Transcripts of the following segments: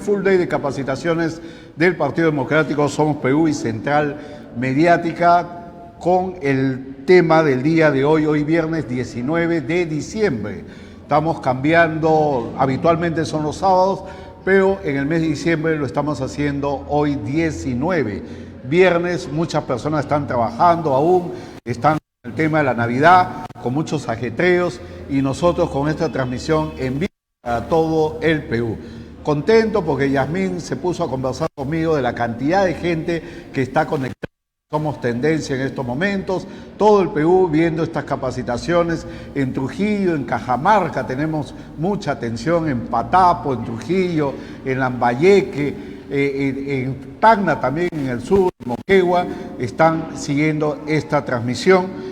Full Day de capacitaciones del Partido Democrático Somos Perú y Central Mediática con el tema del día de hoy viernes 19 de diciembre. Estamos cambiando, habitualmente son los sábados, pero en el mes de diciembre lo estamos haciendo hoy 19. Viernes, muchas personas están trabajando aún, están en el tema de la Navidad, con muchos ajetreos, y nosotros con esta transmisión en vivo para todo el Perú. Contento porque Yasmín se puso a conversar conmigo de la cantidad de gente que está conectada. Somos tendencia en estos momentos, todo el Perú viendo estas capacitaciones en Trujillo, en Cajamarca, tenemos mucha atención en Patapo, en Trujillo, en Lambayeque, en Tacna también, en el sur, en Moquegua, están siguiendo esta transmisión.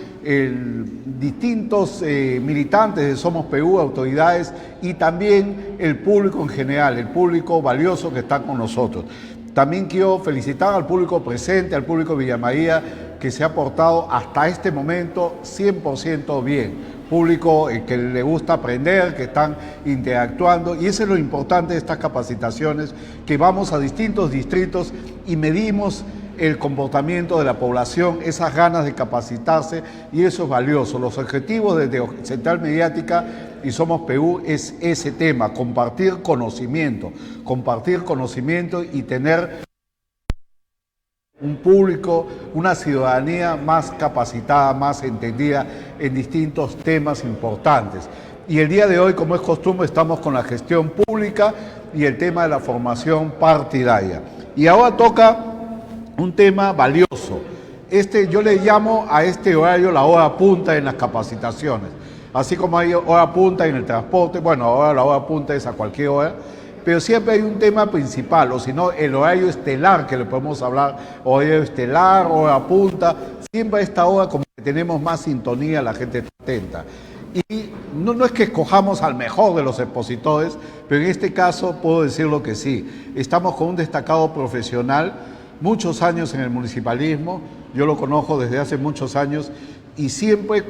Distintos militantes de Somos Perú, autoridades y también el público en general, el público valioso que está con nosotros. También quiero felicitar al público presente, al público de Villa María, que se ha portado hasta este momento 100% bien. Público que le gusta aprender, que están interactuando, y eso es lo importante de estas capacitaciones, que vamos a distintos distritos y medimos el comportamiento de la población, esas ganas de capacitarse, y eso es valioso. Los objetivos de Central Mediática y Somos Perú es ese tema, compartir conocimiento y tener un público, una ciudadanía más capacitada, más entendida en distintos temas importantes. Y el día de hoy, como es costumbre, estamos con la gestión pública y el tema de la formación partidaria. Y ahora toca un tema valioso. Yo le llamo a este horario la hora punta en las capacitaciones. Así como hay hora punta en el transporte, bueno, ahora la hora punta es a cualquier hora, pero siempre hay un tema principal, o si no, el horario estelar, que le podemos hablar, horario estelar, hora punta, siempre a esta hora como que tenemos más sintonía, la gente está atenta. Y no es que escojamos al mejor de los expositores, pero en este caso puedo decirlo que sí. Estamos con un destacado profesional, muchos años en el municipalismo, yo lo conozco desde hace muchos años y siempre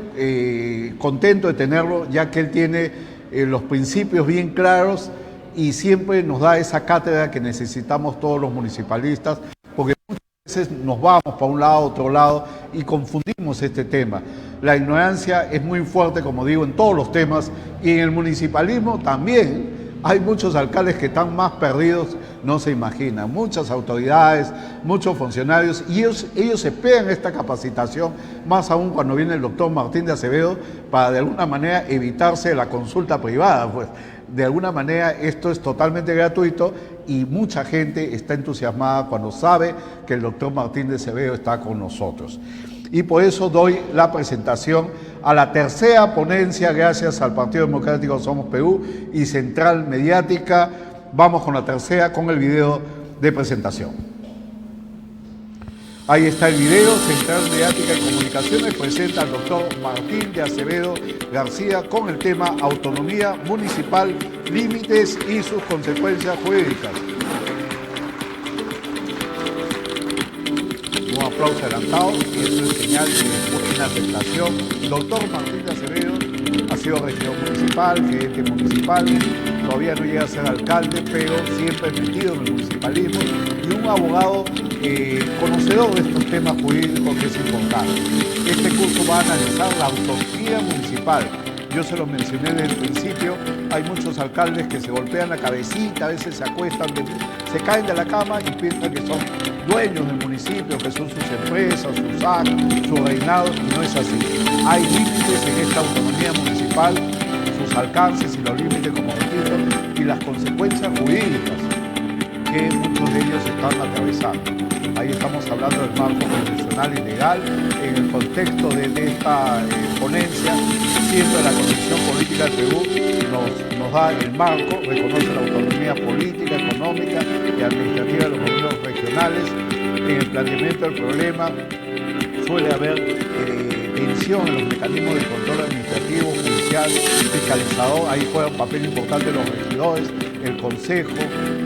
contento de tenerlo, ya que él tiene los principios bien claros y siempre nos da esa cátedra que necesitamos todos los municipalistas, porque muchas veces nos vamos para un lado, otro lado y confundimos este tema. La ignorancia es muy fuerte, como digo, en todos los temas, y en el municipalismo también. Hay muchos alcaldes que están más perdidos, no se imaginan, muchas autoridades, muchos funcionarios, y ellos esperan esta capacitación, más aún cuando viene el doctor Martín de Acevedo, para de alguna manera evitarse la consulta privada. Pues de alguna manera esto es totalmente gratuito y mucha gente está entusiasmada cuando sabe que el doctor Martín de Acevedo está con nosotros. Y por eso doy la presentación a la tercera ponencia, gracias al Partido Democrático Somos Perú y Central Mediática. Vamos con la tercera, con el video de presentación. Ahí está el video. Central Mediática y Comunicaciones presenta al doctor Martín de Acevedo García con el tema Autonomía Municipal, Límites y sus consecuencias jurídicas. Un aplauso adelantado, y eso es señal de buena aceptación. Doctor Martín de Acevedo ha sido regidor municipal, gerente municipal, todavía no llega a ser alcalde, pero siempre metido en el municipalismo, y un abogado conocedor de estos temas jurídicos, que es importante. Este curso va a analizar la autonomía municipal. Yo se lo mencioné desde el principio, hay muchos alcaldes que se golpean la cabecita, a veces se acuestan, se caen de la cama y piensan que son dueños del municipio, que son sus empresas, sus actos, su reinado, y no es así. Hay límites en esta autonomía municipal, sus alcances y los límites, como repito, y las consecuencias jurídicas que muchos de ellos están atravesando. Ahí estamos hablando del marco constitucional y legal en el contexto de esta ponencia. Siempre la Constitución Política del Perú nos da el marco, reconoce la autonomía política, económica y administrativa de los gobiernos regionales. En el planteamiento del problema suele haber tensión en los mecanismos de control administrativo, judicial, fiscalizador. Ahí juega un papel importante los regidores, el Consejo.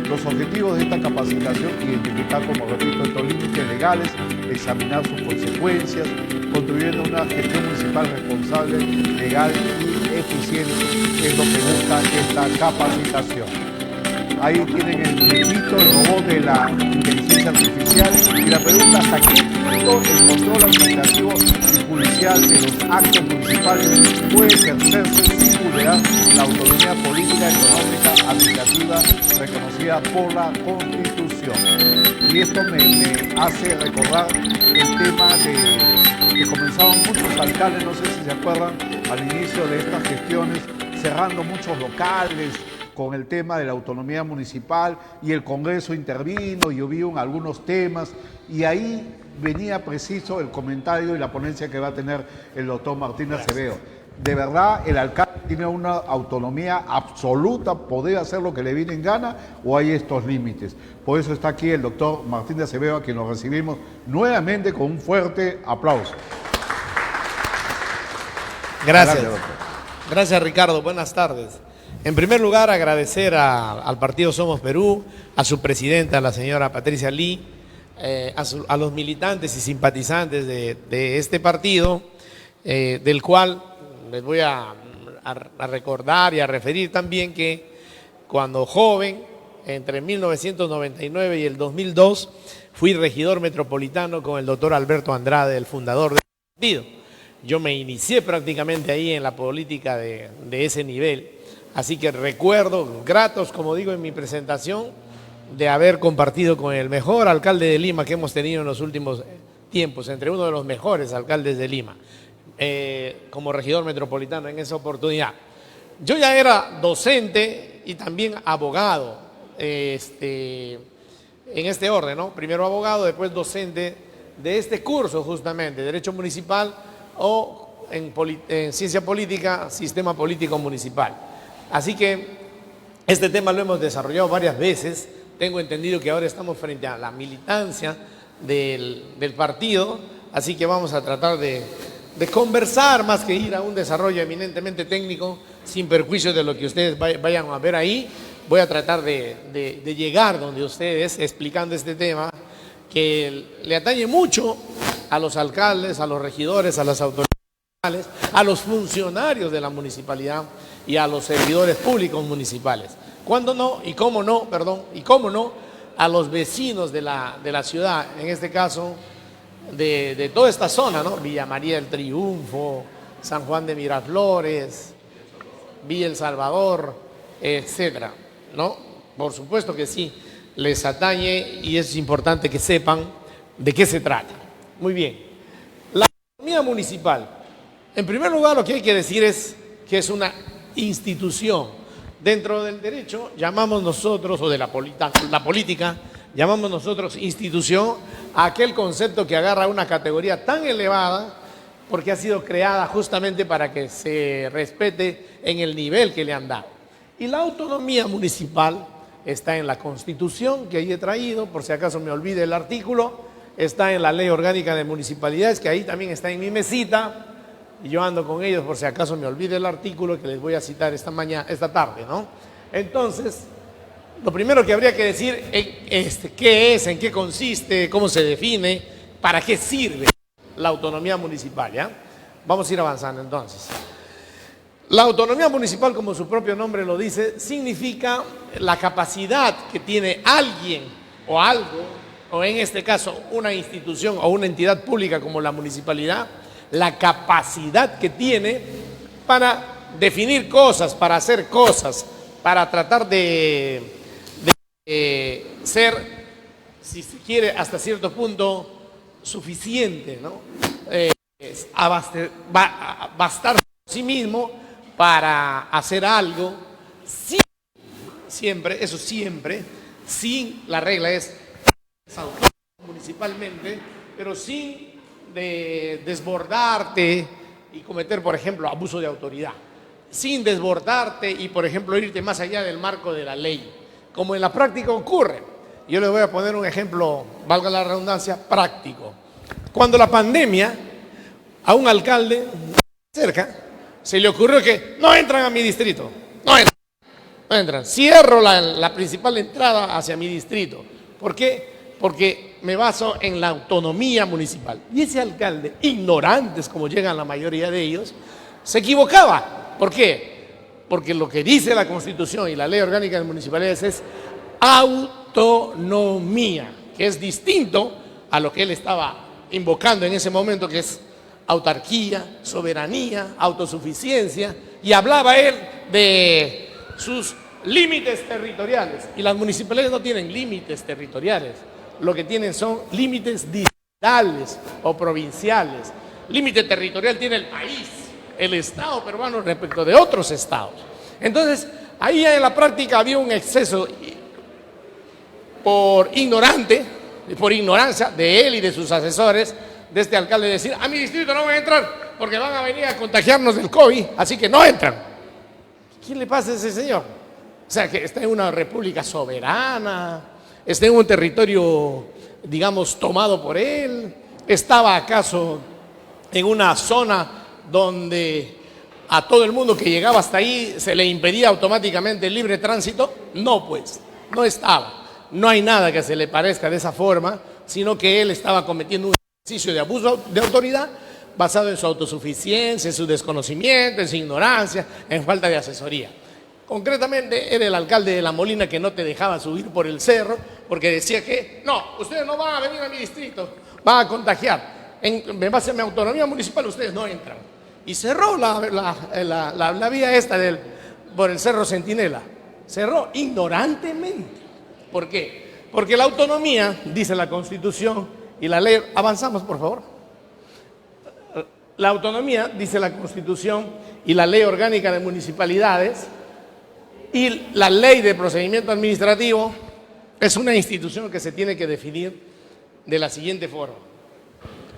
Los objetivos de esta capacitación: identificar, como repito, estos límites legales, examinar sus consecuencias, contribuyendo a una gestión municipal responsable, legal y eficiente, es lo que busca esta capacitación. Ahí tienen el muñequito, el robot de la inteligencia artificial. Y la pregunta: ¿hasta qué punto el control administrativo y judicial de los actos municipales puede ejercerse sin vulnerar la autonomía política, económica, administrativa reconocida por la Constitución? Y esto me hace recordar el tema de que comenzaban muchos alcaldes, no sé si se acuerdan, al inicio de estas gestiones, cerrando muchos locales con el tema de la autonomía municipal, y el Congreso intervino y hubo algunos temas, y ahí venía preciso el comentario y la ponencia que va a tener el doctor Martín Acevedo. De verdad, el alcalde tiene una autonomía absoluta, poder hacer lo que le viene en gana, o hay estos límites. Por eso está aquí el doctor Martín de Acevedo, a quien lo recibimos nuevamente con un fuerte aplauso. Gracias. Gracias, Ricardo. Buenas tardes. En primer lugar, agradecer al Partido Somos Perú, a su presidenta, la señora Patricia Lee, a los militantes y simpatizantes de este partido, del cual les voy a recordar y a referir también que cuando joven, entre 1999 y el 2002, fui regidor metropolitano con el doctor Alberto Andrade, el fundador del partido. Yo me inicié prácticamente ahí en la política de ese nivel. Así que recuerdo gratos, como digo en mi presentación, de haber compartido con el mejor alcalde de Lima que hemos tenido en los últimos tiempos, entre uno de los mejores alcaldes de Lima, como regidor metropolitano en esa oportunidad. Yo ya era docente y también abogado, en este orden, ¿no? Primero abogado, después docente de este curso justamente, Derecho Municipal o en Ciencia Política, Sistema Político Municipal. Así que este tema lo hemos desarrollado varias veces. Tengo entendido que ahora estamos frente a la militancia del partido, así que vamos a tratar de conversar más que ir a un desarrollo eminentemente técnico, sin perjuicio de lo que ustedes vayan a ver ahí. Voy a tratar de llegar donde ustedes, explicando este tema que le atañe mucho a los alcaldes, a los regidores, a las autoridades, a los funcionarios de la municipalidad y a los servidores públicos municipales. ¿Cuándo no? Y cómo no, perdón, y cómo no, a los vecinos de la ciudad, en este caso de toda esta zona, ¿no? Villa María del Triunfo, San Juan de Miraflores, Villa El Salvador, etcétera, ¿no? Por supuesto que sí, les atañe y es importante que sepan de qué se trata. Muy bien. La autonomía municipal, en primer lugar, lo que hay que decir es que es una institución. Dentro del derecho llamamos nosotros, o de la política, llamamos nosotros institución a aquel concepto que agarra una categoría tan elevada porque ha sido creada justamente para que se respete en el nivel que le han dado. Y la autonomía municipal está en la Constitución, que ahí he traído, por si acaso me olvide el artículo, está en la Ley Orgánica de Municipalidades, que ahí también está en mi mesita, y yo ando con ellos por si acaso me olvide el artículo que les voy a citar esta tarde, ¿no? Entonces, lo primero que habría que decir es qué es, en qué consiste, cómo se define, para qué sirve la autonomía municipal, ¿ya? Vamos a ir avanzando entonces. La autonomía municipal, como su propio nombre lo dice, significa la capacidad que tiene alguien o algo, o en este caso una institución o una entidad pública como la municipalidad, la capacidad que tiene para definir cosas, para hacer cosas, para tratar de ser, si se quiere, hasta cierto punto suficiente, ¿no? Bastar por sí mismo para hacer algo, siempre, sin, la regla es municipalmente, pero sin de desbordarte y cometer, por ejemplo, abuso de autoridad, sin desbordarte y, por ejemplo, irte más allá del marco de la ley, como en la práctica ocurre. Yo les voy a poner un ejemplo, valga la redundancia, práctico. Cuando la pandemia, a un alcalde cerca se le ocurrió que no entran a mi distrito, no entran, cierro la principal entrada hacia mi distrito. ¿Por qué? Porque me baso en la autonomía municipal. Y ese alcalde, ignorantes como llegan la mayoría de ellos, se equivocaba. ¿Por qué? porque lo que dice la Constitución y la Ley Orgánica de Municipalidades es autonomía, que es distinto a lo que él estaba invocando en ese momento, que es autarquía, soberanía, autosuficiencia, y hablaba él de sus límites territoriales, y las municipalidades no tienen límites territoriales, lo que tienen son límites distritales o provinciales. Límite territorial tiene el país, el Estado peruano respecto de otros estados. Entonces, ahí en la práctica había un exceso por ignorancia de él y de sus asesores, de este alcalde, decir: a mi distrito no van a entrar porque van a venir a contagiarnos del COVID, así que no entran. ¿Quién le pasa a ese señor? O sea, que está en una república soberana, está en un territorio, digamos, tomado por él. ¿Estaba acaso en una zona donde a todo el mundo que llegaba hasta ahí se le impedía automáticamente el libre tránsito? No, pues, no estaba. No hay nada que se le parezca de esa forma, sino que él estaba cometiendo un ejercicio de abuso de autoridad basado en su autosuficiencia, en su desconocimiento, en su ignorancia, en falta de asesoría. Concretamente, era el alcalde de La Molina que no te dejaba subir por el cerro porque decía que no, ustedes no van a venir a mi distrito, van a contagiar. En base a mi autonomía municipal, ustedes no entran. Y cerró la vía esta por el Cerro Centinela. Cerró ignorantemente. ¿Por qué? Porque la autonomía, dice la Constitución y la ley. Avanzamos, por favor. La autonomía, dice la Constitución y la Ley Orgánica de Municipalidades, y la Ley de Procedimiento Administrativo es una institución que se tiene que definir de la siguiente forma.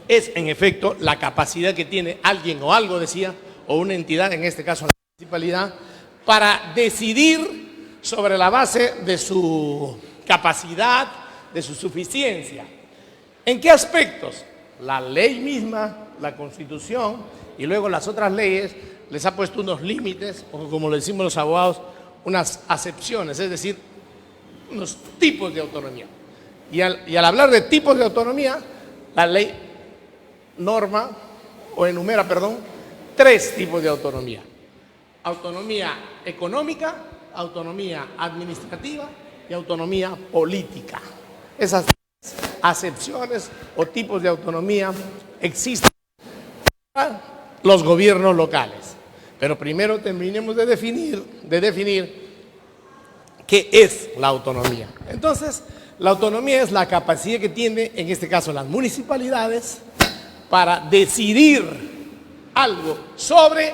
Es, en efecto, la capacidad que tiene alguien o algo, decía, o una entidad, en este caso la municipalidad, para decidir sobre la base de su capacidad, de su suficiencia. ¿En qué aspectos? La ley misma, la Constitución y luego las otras leyes les ha puesto unos límites, o como le decimos los abogados, unas acepciones, es decir, unos tipos de autonomía. Y al hablar de tipos de autonomía, la ley enumera, tres tipos de autonomía. Autonomía económica, autonomía administrativa y autonomía política. Esas acepciones o tipos de autonomía existen para los gobiernos locales. Pero primero terminemos de definir qué es la autonomía. Entonces, la autonomía es la capacidad que tiene, en este caso, las municipalidades para decidir algo sobre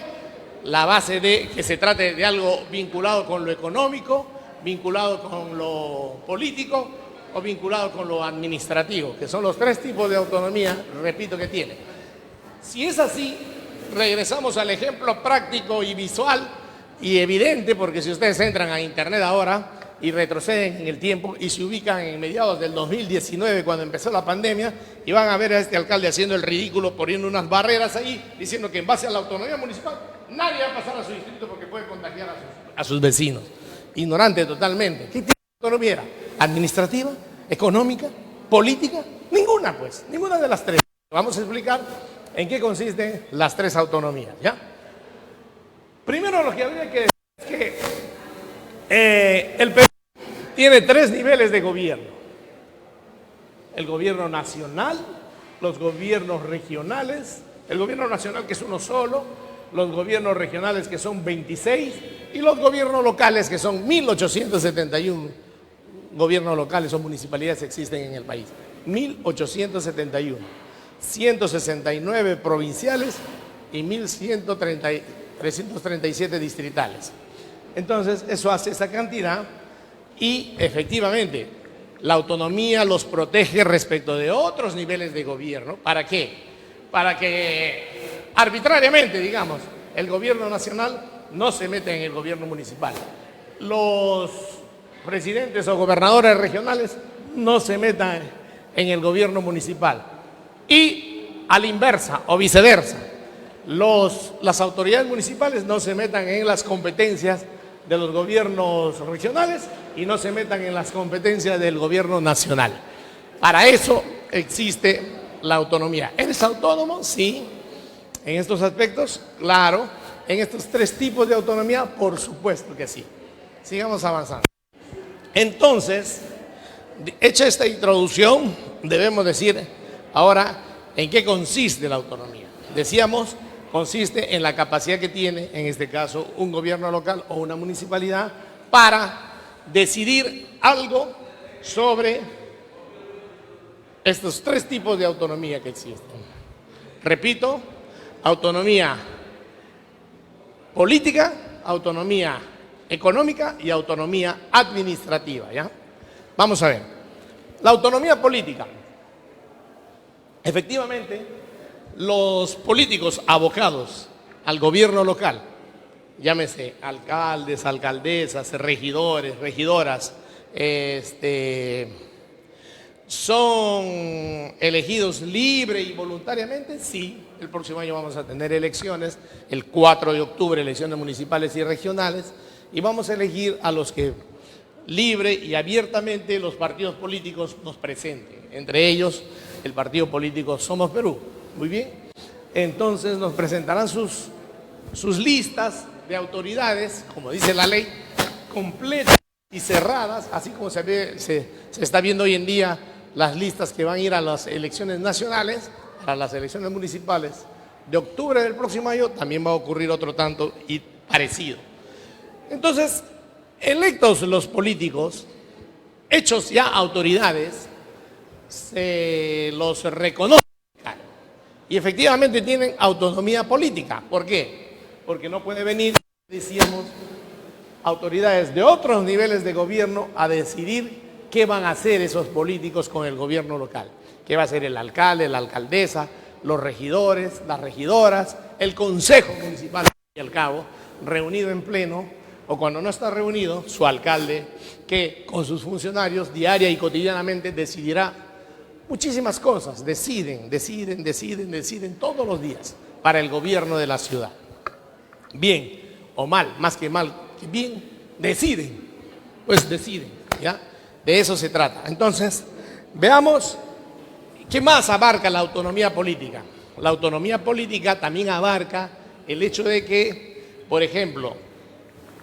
la base de que se trate de algo vinculado con lo económico, vinculado con lo político o vinculado con lo administrativo, que son los tres tipos de autonomía, repito, que tiene. Si es así, regresamos al ejemplo práctico y visual y evidente, porque si ustedes entran a internet ahora y retroceden en el tiempo y se ubican en mediados del 2019, cuando empezó la pandemia, y van a ver a este alcalde haciendo el ridículo, poniendo unas barreras ahí, diciendo que en base a la autonomía municipal nadie va a pasar a su distrito porque puede contagiar a sus vecinos. Ignorante totalmente. ¿Qué tipo de autonomía era? ¿Administrativa? ¿Económica? ¿Política? Ninguna, pues. Ninguna de las tres. Vamos a explicar en qué consisten las tres autonomías, ¿ya? Primero, lo que habría que decir es que el Perú tiene tres niveles de gobierno: el gobierno nacional, los gobiernos regionales, el gobierno nacional, que es uno solo, los gobiernos regionales, que son 26, y los gobiernos locales, que son 1871 gobiernos locales o municipalidades existen en el país. 1871. 169 provinciales y 1.337 distritales. Entonces, eso hace esa cantidad y efectivamente la autonomía los protege respecto de otros niveles de gobierno. ¿Para qué? Para que arbitrariamente, digamos, el gobierno nacional no se meta en el gobierno municipal. Los presidentes o gobernadores regionales no se metan en el gobierno municipal. Y a la inversa o viceversa, las autoridades municipales no se metan en las competencias de los gobiernos regionales y no se metan en las competencias del gobierno nacional. Para eso existe la autonomía. ¿Eres autónomo? Sí. En estos aspectos, claro. en estos tres tipos de autonomía? Por supuesto que sí. Sigamos avanzando. Entonces, hecha esta introducción, debemos decir ahora en qué consiste la autonomía. Decíamos, consiste en la capacidad que tiene, en este caso, un gobierno local o una municipalidad para decidir algo sobre estos tres tipos de autonomía que existen. Repito, autonomía política, autonomía económica y autonomía administrativa, ¿ya? Vamos a ver. La autonomía política. Efectivamente, los políticos abocados al gobierno local, llámese alcaldes, alcaldesas, regidores, regidoras, ¿son elegidos libre y voluntariamente? Sí, el próximo año vamos a tener elecciones, el 4 de octubre elecciones municipales y regionales, y vamos a elegir a los que libre y abiertamente los partidos políticos nos presenten, entre ellos el partido político Somos Perú. Muy bien, entonces nos presentarán sus listas de autoridades, como dice la ley, completas y cerradas, así como se está viendo hoy en día las listas que van a ir a las elecciones nacionales, a las elecciones municipales de octubre del próximo año, también va a ocurrir otro tanto y parecido. Entonces, electos los políticos, hechos ya autoridades, se los reconoce y efectivamente tienen autonomía política. ¿Por qué? Porque no puede venir, decíamos, autoridades de otros niveles de gobierno a decidir qué van a hacer esos políticos con el gobierno local. ¿Qué va a hacer el alcalde, la alcaldesa, los regidores, las regidoras, el consejo municipal, y al cabo, reunido en pleno, o cuando no está reunido, su alcalde, que con sus funcionarios diaria y cotidianamente decidirá muchísimas cosas, deciden todos los días para el gobierno de la ciudad. Bien o mal, más que mal que bien, deciden, ¿ya? De eso se trata. Entonces, veamos qué más abarca la autonomía política. La autonomía política también abarca el hecho de que, por ejemplo,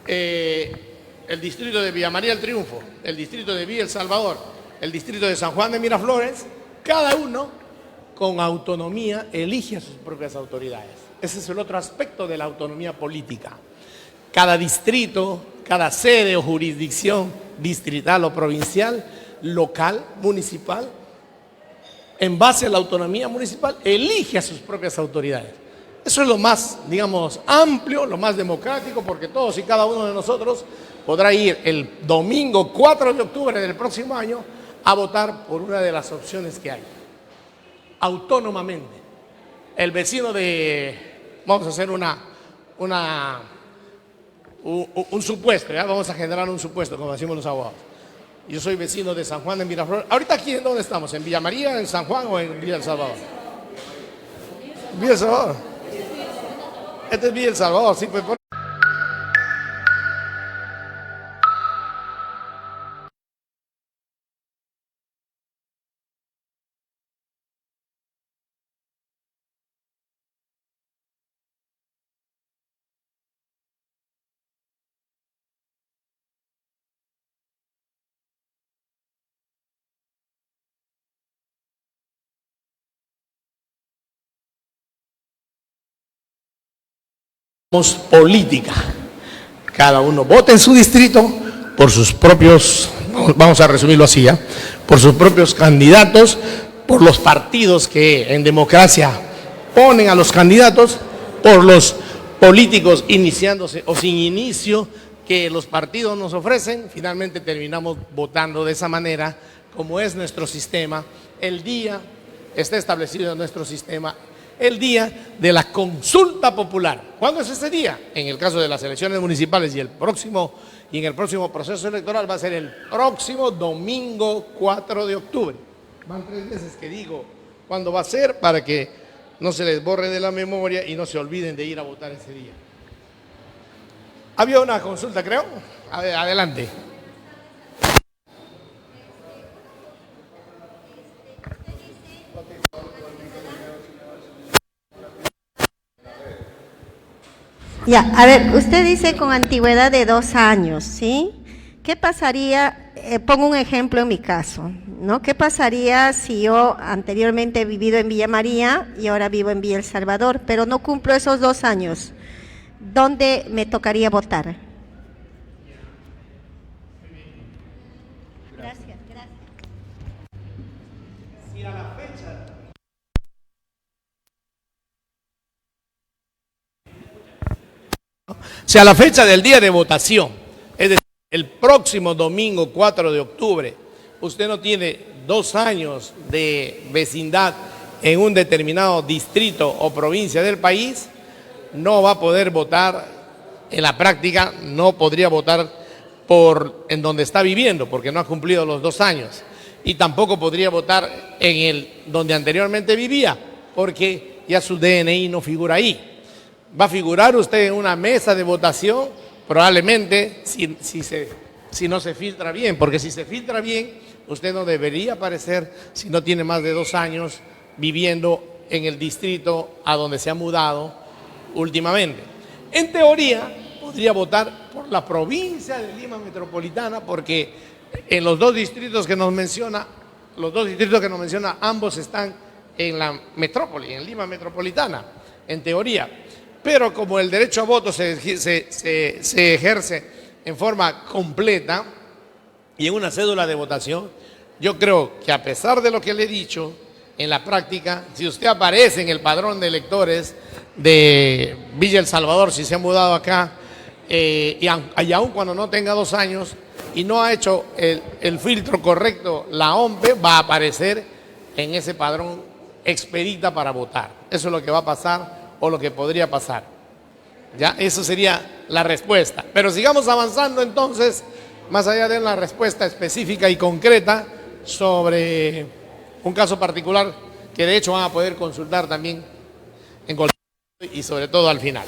el distrito de Villa María del Triunfo, el distrito de Villa El Salvador, el distrito de San Juan de Miraflores, cada uno con autonomía elige a sus propias autoridades. Ese es el otro aspecto de la autonomía política. Cada distrito, cada sede o jurisdicción distrital o provincial, local, municipal, en base a la autonomía municipal, elige a sus propias autoridades. Eso es lo más, digamos, amplio, lo más democrático, porque todos y cada uno de nosotros podrá ir el domingo 4 de octubre del próximo año a votar por una de las opciones que hay, autónomamente. El vecino vamos a hacer un supuesto, ¿ya? Vamos a generar un supuesto, como decimos los abogados. Yo soy vecino de San Juan de Miraflores. ¿Ahorita aquí en dónde estamos? ¿En Villa María, en San Juan o en Villa El Salvador? Villa El Salvador. Este es Villa El Salvador, sí, pues. Política. Cada uno vota en su distrito por sus propios, vamos a resumirlo así, ¿ya? Por sus propios candidatos, por los partidos que en democracia ponen a los candidatos, por los políticos iniciándose o sin inicio que los partidos nos ofrecen. Finalmente terminamos votando de esa manera, como es nuestro sistema. El día está establecido en nuestro sistema, el día de la consulta popular. ¿Cuándo es ese día? En el caso de las elecciones municipales y en el próximo proceso electoral va a ser el próximo domingo 4 de octubre. Van 3 veces que digo cuándo va a ser para que no se les borre de la memoria y no se olviden de ir a votar ese día. Había una consulta, creo. Adelante. Ya, a ver, usted dice con antigüedad de 2 años, ¿sí? ¿Qué pasaría, pongo un ejemplo en mi caso, ¿no? ¿Qué pasaría si yo anteriormente he vivido en Villa María y ahora vivo en Villa El Salvador, pero no cumplo esos 2 años? ¿Dónde me tocaría votar? Gracias, gracias. Si a la fecha del día de votación, es decir, el próximo domingo 4 de octubre, usted no tiene 2 años de vecindad en un determinado distrito o provincia del país, no va a poder votar en la práctica, no podría votar en donde está viviendo, porque no ha cumplido los 2 años. Y tampoco podría votar en el donde anteriormente vivía, porque ya su DNI no figura ahí. Va a figurar usted en una mesa de votación, probablemente, si no se filtra bien, porque si se filtra bien, usted no debería aparecer si no tiene más de 2 años viviendo en el distrito a donde se ha mudado últimamente. En teoría, podría votar por la provincia de Lima Metropolitana, porque en los dos distritos que nos menciona, ambos están en la metrópoli, en Lima Metropolitana, en teoría. Pero como el derecho a voto se ejerce en forma completa y en una cédula de votación, yo creo que a pesar de lo que le he dicho, en la práctica, si usted aparece en el padrón de electores de Villa El Salvador, si se ha mudado acá, y aun cuando no tenga 2 años y no ha hecho el filtro correcto, la OMPE va a aparecer en ese padrón expedita para votar. Eso es lo que va a pasar o lo que podría pasar. Ya, eso sería la respuesta. Pero sigamos avanzando entonces, más allá de una respuesta específica y concreta sobre un caso particular que de hecho van a poder consultar también en cualquier momento y sobre todo al final.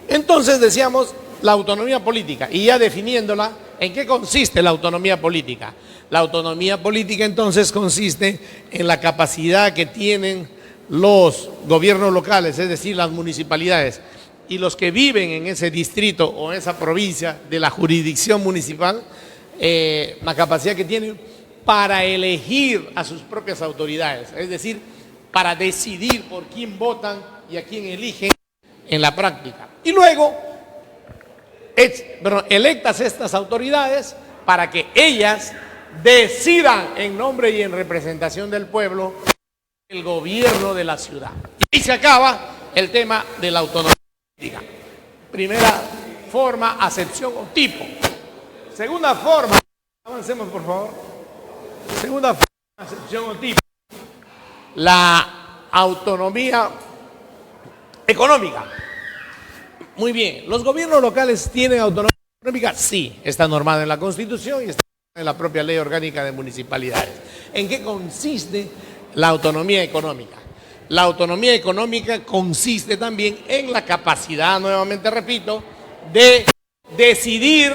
Entonces decíamos la autonomía política, y ya definiéndola, ¿en qué consiste la autonomía política? La autonomía política entonces consiste en la capacidad que tienen los gobiernos locales, es decir, las municipalidades, y los que viven en ese distrito o esa provincia de la jurisdicción municipal, la capacidad que tienen para elegir a sus propias autoridades, es decir, para decidir por quién votan y a quién eligen en la práctica. Y luego, electas estas autoridades para que ellas decidan en nombre y en representación del pueblo el gobierno de la ciudad. Y ahí se acaba el tema de la autonomía política. Primera forma, acepción o tipo. Segunda forma, avancemos por favor. Segunda forma, acepción o tipo. La autonomía económica. Muy bien, ¿los gobiernos locales tienen autonomía económica? Sí, está normada en la Constitución y está en la propia Ley Orgánica de Municipalidades. ¿En qué consiste la autonomía económica? La autonomía económica consiste también en la capacidad, nuevamente repito, de decidir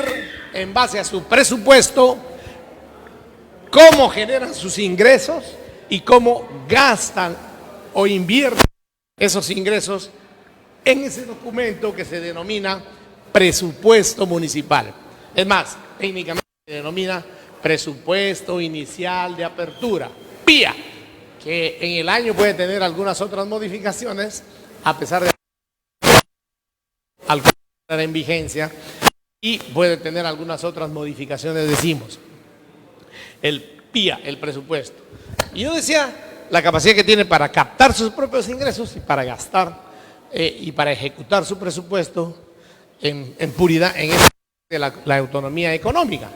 en base a su presupuesto cómo generan sus ingresos y cómo gastan o invierten esos ingresos en ese documento que se denomina presupuesto municipal. Es más, técnicamente se denomina presupuesto inicial de apertura, PIA, que en el año puede tener algunas otras modificaciones, a pesar de algunas en vigencia, y puede tener algunas otras modificaciones, decimos. El PIA, el presupuesto. Y yo decía, la capacidad que tiene para captar sus propios ingresos y para gastar y para ejecutar su presupuesto en puridad, en esa de la autonomía económica,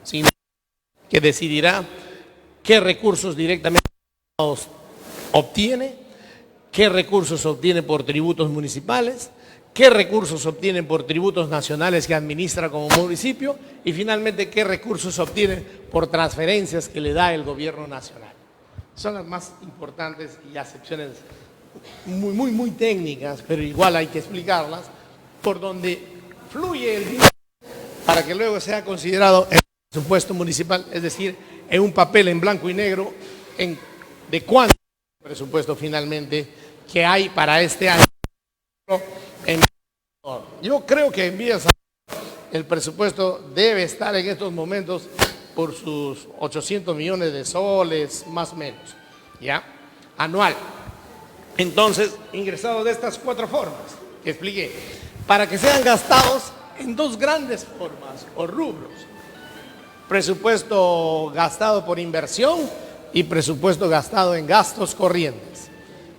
sino que decidirá qué recursos directamente obtiene, qué recursos obtiene por tributos municipales, qué recursos obtiene por tributos nacionales que administra como municipio y finalmente qué recursos obtiene por transferencias que le da el gobierno nacional. Son las más importantes y acepciones muy técnicas, pero igual hay que explicarlas, por donde fluye el dinero para que luego sea considerado el presupuesto municipal, es decir, en un papel en blanco y negro de cuánto presupuesto finalmente que hay para este año en Yo creo que en Villa el presupuesto debe estar en estos momentos por sus 800 millones de soles, más o menos, ¿ya? Anual. Entonces, ingresado de estas 4 formas que expliqué, para que sean gastados en 2 grandes formas o rubros. Presupuesto gastado por inversión y presupuesto gastado en gastos corrientes.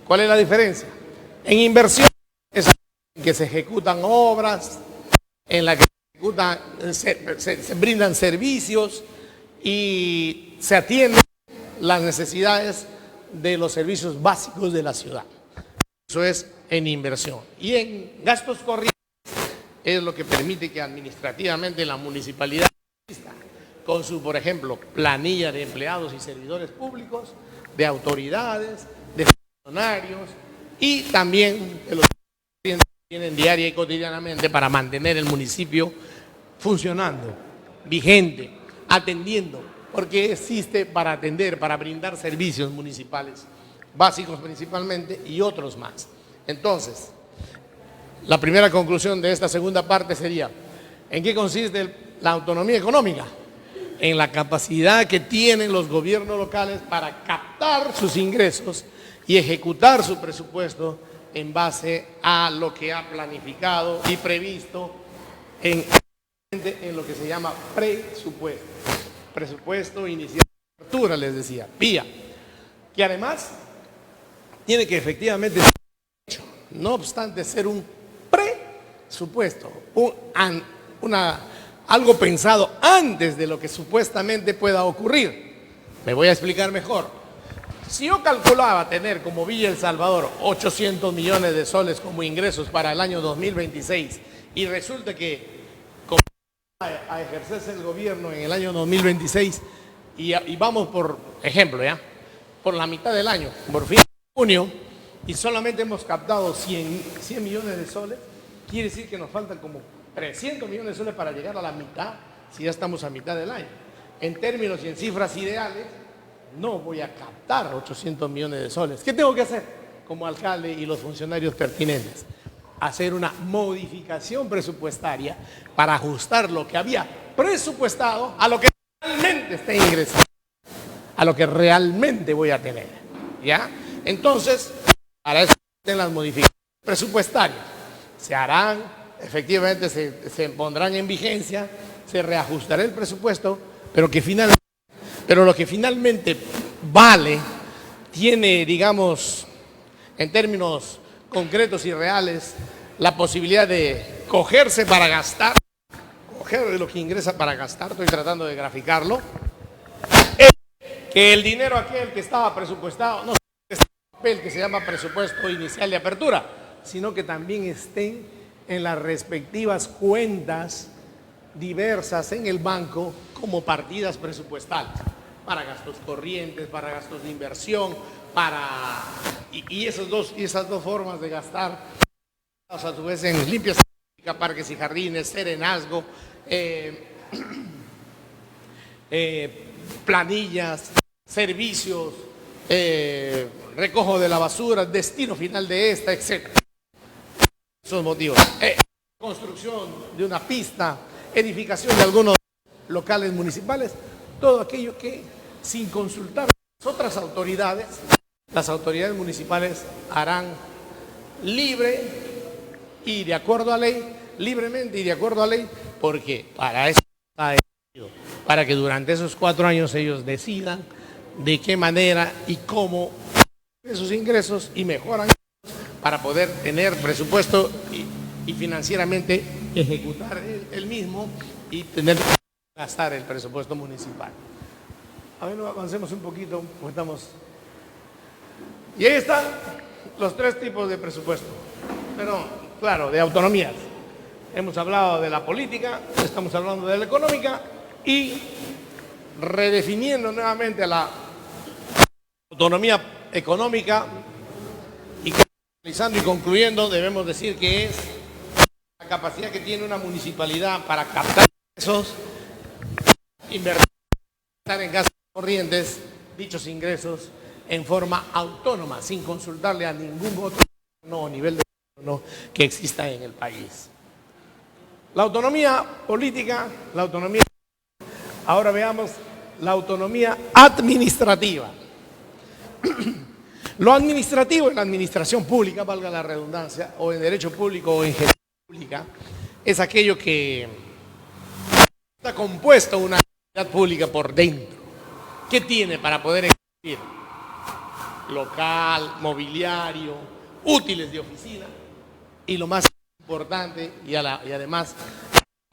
¿Cuál es la diferencia? En inversión es en que se ejecutan obras, en la que se brindan servicios y se atienden las necesidades de los servicios básicos de la ciudad. Eso es en inversión. Y en gastos corrientes es lo que permite que administrativamente la municipalidad, con su, por ejemplo, planilla de empleados y servidores públicos, de autoridades, de funcionarios y también de los que tienen diaria y cotidianamente para mantener el municipio funcionando, vigente, atendiendo, porque existe para atender, para brindar servicios municipales, básicos principalmente y otros más. Entonces, la primera conclusión de esta segunda parte sería, ¿en qué consiste la autonomía económica? En la capacidad que tienen los gobiernos locales para captar sus ingresos y ejecutar su presupuesto en base a lo que ha planificado y previsto en lo que se llama presupuesto. Presupuesto inicial de apertura, les decía, PIA, que además tiene que efectivamente ser hecho, no obstante ser un presupuesto, algo pensado antes de lo que supuestamente pueda ocurrir. Me voy a explicar mejor. Si yo calculaba tener como Villa El Salvador 800 millones de soles como ingresos para el año 2026 y resulta que a ejercerse el gobierno en el año 2026 y vamos por ejemplo, ¿ya? Por la mitad del año, por fin de junio, y solamente hemos captado 100 millones de soles, quiere decir que nos faltan como 300 millones de soles para llegar a la mitad, si ya estamos a mitad del año. En términos y en cifras ideales, no voy a captar 800 millones de soles. ¿Qué tengo que hacer como alcalde y los funcionarios pertinentes? Hacer una modificación presupuestaria para ajustar lo que había presupuestado a lo que realmente está ingresando, a lo que realmente voy a tener, ¿ya? Entonces, para eso existen las modificaciones presupuestarias. Se harán, efectivamente se pondrán en vigencia, se reajustará el presupuesto, pero lo que finalmente vale, tiene, digamos, en términos concretos y reales, la posibilidad de cogerse para gastar, coger de lo que ingresa para gastar, estoy tratando de graficarlo, es que el dinero aquel que estaba presupuestado, no es un papel que se llama presupuesto inicial de apertura, sino que también estén en las respectivas cuentas diversas en el banco como partidas presupuestales, para gastos corrientes, para gastos de inversión, y esas dos formas de gastar, a su vez en limpieza pública, parques y jardines, serenazgo, planillas, servicios, recojo de la basura, destino final de esta, etc. Esos motivos. Construcción de una pista, edificación de algunos locales municipales, todo aquello que sin consultar a las otras autoridades, las autoridades municipales harán libre y de acuerdo a ley, libremente y de acuerdo a ley, porque para eso está elegido, para que durante esos 4 años ellos decidan de qué manera y cómo esos ingresos y mejoran para poder tener presupuesto y financieramente ejecutar el mismo y tener que gastar el presupuesto municipal. A ver, avancemos un poquito, pues estamos. Y ahí están los 3 tipos de presupuesto. Pero, claro, de autonomías. Hemos hablado de la política, estamos hablando de la económica y redefiniendo nuevamente la autonomía económica y analizando y concluyendo, debemos decir que es la capacidad que tiene una municipalidad para captar ingresos, invertir en gastos corrientes, dichos ingresos en forma autónoma, sin consultarle a ningún otro nivel de gobierno que exista en el país. La autonomía política, la autonomía... Ahora veamos la autonomía administrativa. Lo administrativo en la administración pública, valga la redundancia, o en derecho público o en gestión pública, es aquello que está compuesto una actividad pública por dentro. ¿Qué tiene para poder existir? Local, mobiliario, útiles de oficina y lo más importante, y además,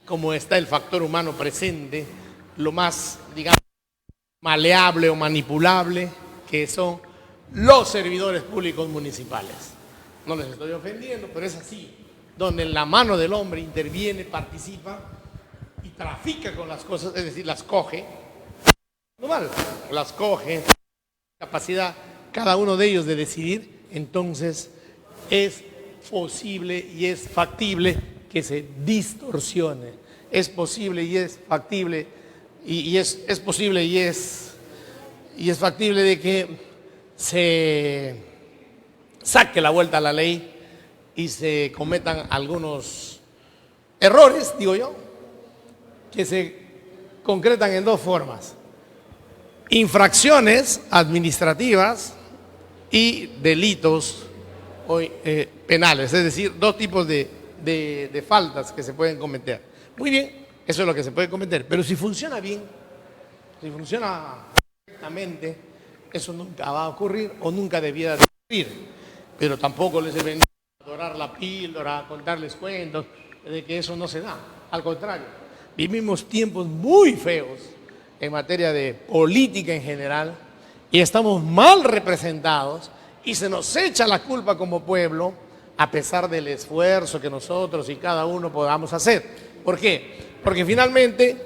como está el factor humano presente, lo más, digamos, maleable o manipulable, que son los servidores públicos municipales. No les estoy ofendiendo, pero es así, donde la mano del hombre interviene, participa y trafica con las cosas, es decir, las coge, no mal, las coge, capacidad cada uno de ellos de decidir, entonces es posible y es factible que se distorsione, es posible y es factible es posible y es factible de que se saque la vuelta a la ley y se cometan algunos errores, digo yo, que se concretan en dos formas: infracciones administrativas y delitos penales, es decir, dos tipos de faltas que se pueden cometer. Muy bien, eso es lo que se puede cometer, pero si funciona bien, si funciona correctamente, eso nunca va a ocurrir o nunca debiera de ocurrir. Pero tampoco les he venido a dorar la píldora, a contarles cuentos de que eso no se da. Al contrario, vivimos tiempos muy feos en materia de política en general y estamos mal representados y se nos echa la culpa como pueblo a pesar del esfuerzo que nosotros y cada uno podamos hacer. ¿Por qué? Porque finalmente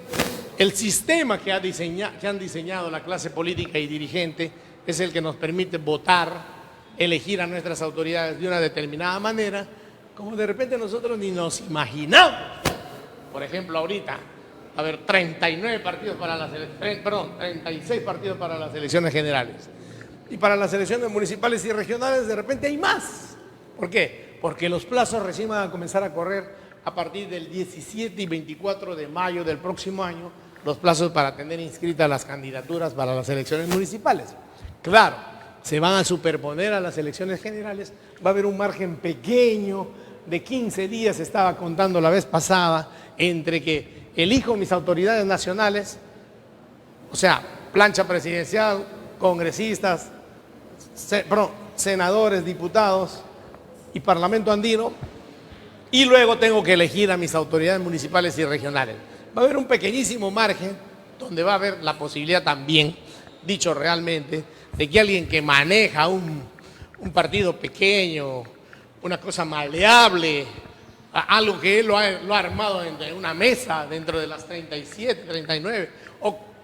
el sistema que han diseñado la clase política y dirigente es el que nos permite votar, elegir a nuestras autoridades de una determinada manera, como de repente nosotros ni nos imaginamos. Por ejemplo, ahorita, a ver, 36 partidos para las elecciones generales. Y para las elecciones municipales y regionales de repente hay más. ¿Por qué? Porque los plazos recién van a comenzar a correr a partir del 17 y 24 de mayo del próximo año, los plazos para tener inscritas las candidaturas para las elecciones municipales. Claro, se van a superponer a las elecciones generales, va a haber un margen pequeño de 15 días, estaba contando la vez pasada, entre que elijo mis autoridades nacionales, o sea, plancha presidencial, congresistas, senadores, diputados y parlamento andino, y luego tengo que elegir a mis autoridades municipales y regionales. Va a haber un pequeñísimo margen donde va a haber la posibilidad también, dicho realmente, de que alguien que maneja un partido pequeño, una cosa maleable, algo que él lo ha armado en una mesa dentro de las 37, 39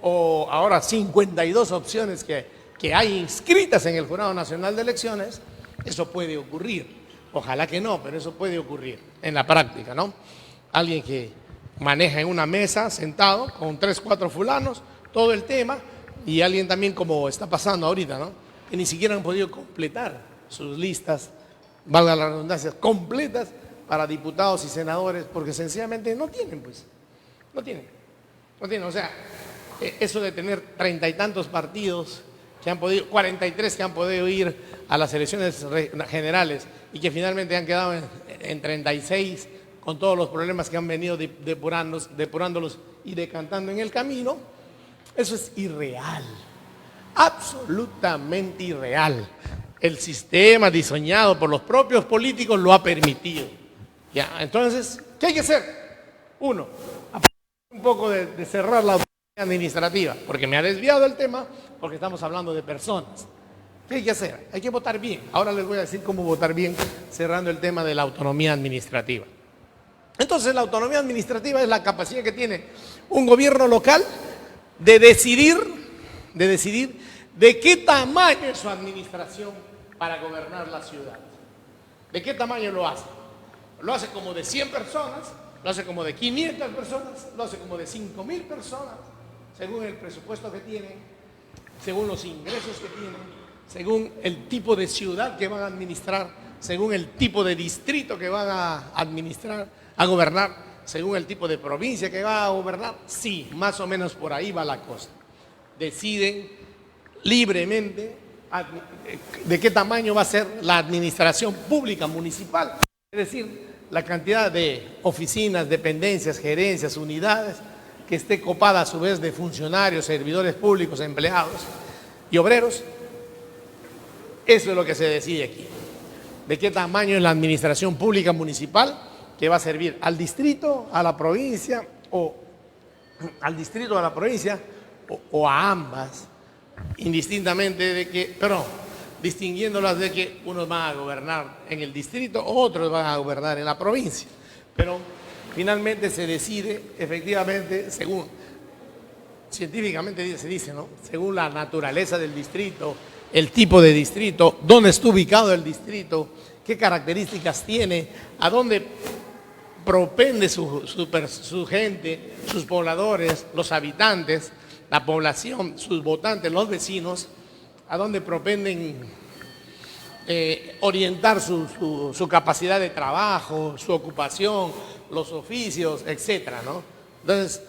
o ahora 52 opciones que hay inscritas en el Jurado Nacional de Elecciones, eso puede ocurrir. Ojalá que no, pero eso puede ocurrir en la práctica, ¿no? Alguien que maneja en una mesa sentado con 3, 4 fulanos todo el tema, y alguien también, como está pasando ahorita, ¿no?, que ni siquiera han podido completar sus listas, valga la redundancia, completas para diputados y senadores, porque sencillamente no tienen, pues, no tienen, o sea, eso de tener 30 y tantos partidos que han podido, 43 que han podido ir a las elecciones generales y que finalmente han quedado en 36 con todos los problemas que han venido depurándolos y decantando en el camino, eso es irreal, absolutamente irreal. El sistema diseñado por los propios políticos lo ha permitido. Ya, entonces, ¿qué hay que hacer? Uno, un poco de cerrar la autonomía administrativa, porque me ha desviado el tema, porque estamos hablando de personas. ¿Qué hay que hacer? Hay que votar bien. Ahora les voy a decir cómo votar bien, cerrando el tema de la autonomía administrativa. Entonces, la autonomía administrativa es la capacidad que tiene un gobierno local de decidir de qué tamaño es su administración para gobernar la ciudad. ¿De qué tamaño lo hace? Lo hace como de 100 personas, lo hace como de 500 personas, lo hace como de 5.000 personas, según el presupuesto que tienen, según los ingresos que tienen, según el tipo de ciudad que van a administrar, según el tipo de distrito que van a administrar, a gobernar, según el tipo de provincia que va a gobernar, sí, más o menos por ahí va la cosa. Deciden libremente de qué tamaño va a ser la administración pública municipal, es decir, la cantidad de oficinas, dependencias, gerencias, unidades, que esté copada a su vez de funcionarios, servidores públicos, empleados y obreros. Eso es lo que se decide aquí. De qué tamaño es la administración pública municipal que va a servir al distrito, a la provincia o a ambas, indistintamente de que, pero distinguiéndolas de que unos van a gobernar en el distrito, otros van a gobernar en la provincia. Pero finalmente se decide efectivamente según, científicamente se dice, ¿no? Según la naturaleza del distrito, el tipo de distrito, dónde está ubicado el distrito, qué características tiene, a dónde propende su gente, sus pobladores, los habitantes, la población, sus votantes, los vecinos, a dónde propenden orientar su capacidad de trabajo, su ocupación, los oficios, etcétera, ¿no? Entonces,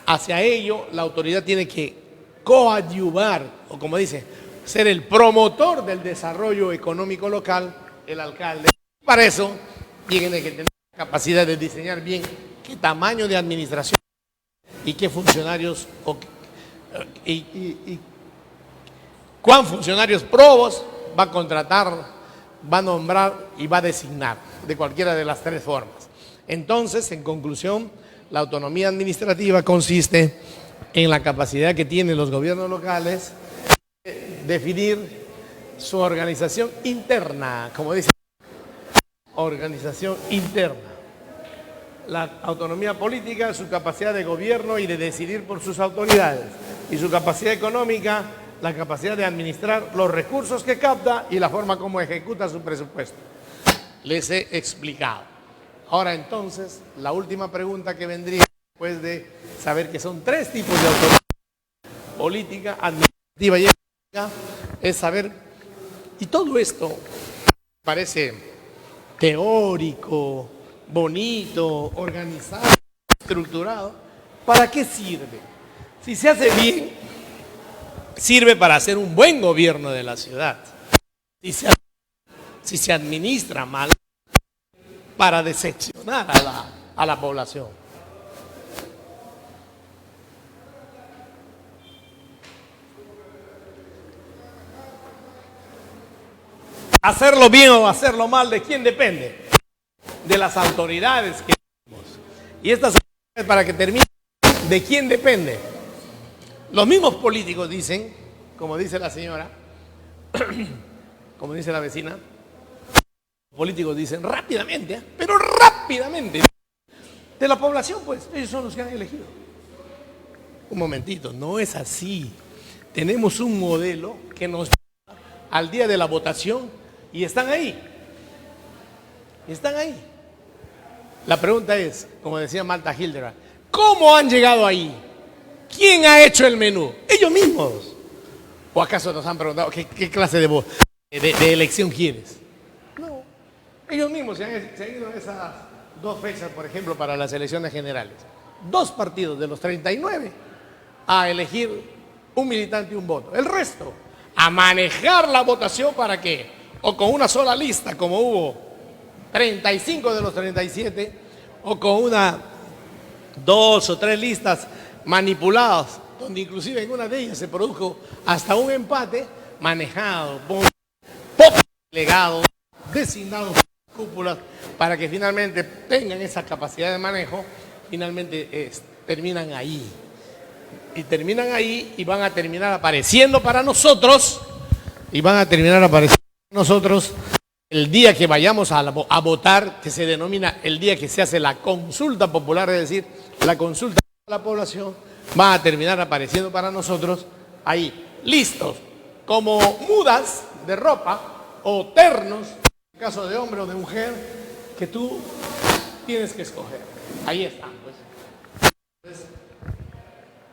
hacia ello la autoridad tiene que coadyuvar, o como dice, ser el promotor del desarrollo económico local, el alcalde. Para eso tiene que tener la capacidad de diseñar bien qué tamaño de administración y qué funcionarios y cuán funcionarios probos va a contratar, va a nombrar y va a designar, de cualquiera de las tres formas. Entonces, en conclusión, la autonomía administrativa consiste en la capacidad que tienen los gobiernos locales de definir su organización interna, como dice, organización interna. La autonomía política, su capacidad de gobierno y de decidir por sus autoridades. Y su capacidad económica, la capacidad de administrar los recursos que capta y la forma como ejecuta su presupuesto. Les he explicado. Ahora entonces, la última pregunta que vendría después de saber que son tres tipos de autonomía: política, administrativa y económica, es saber, y todo esto parece teórico, bonito, organizado, estructurado, ¿para qué sirve? Si se hace bien, sirve para hacer un buen gobierno de la ciudad. Si se administra mal, para decepcionar a la población. Hacerlo bien o hacerlo mal, ¿de quién depende? De las autoridades que tenemos. Y estas autoridades, para que termine, ¿de quién depende? Los mismos políticos dicen, como dice la señora, como dice la vecina, los políticos dicen rápidamente, pero rápidamente, de la población, pues, ellos son los que han elegido. Un momentito, no es así. Tenemos un modelo que nos lleva al día de la votación y están ahí. Están ahí. La pregunta es, como decía Malta Hildebrand, ¿cómo han llegado ahí? ¿Quién ha hecho el menú? Ellos mismos. ¿O acaso nos han preguntado qué clase de elección quieres? No. Ellos mismos se han ido a esas dos fechas, por ejemplo, para las elecciones generales. Dos partidos de los 39 a elegir un militante y un voto. El resto, a manejar la votación para qué. O con una sola lista, como hubo 35 de los 37, o con dos o tres listas manipuladas, donde inclusive en una de ellas se produjo hasta un empate manejado por pocos delegados designados por cúpulas para que finalmente tengan esa capacidad de manejo. Finalmente terminan ahí. Y terminan ahí y van a terminar apareciendo para nosotros. Y van a terminar apareciendo para nosotros el día que vayamos a votar, que se denomina el día que se hace la consulta popular, es decir, la consulta de la población, va a terminar apareciendo para nosotros ahí, listos, como mudas de ropa o ternos, en caso de hombre o de mujer, que tú tienes que escoger. Ahí están, pues. Entonces,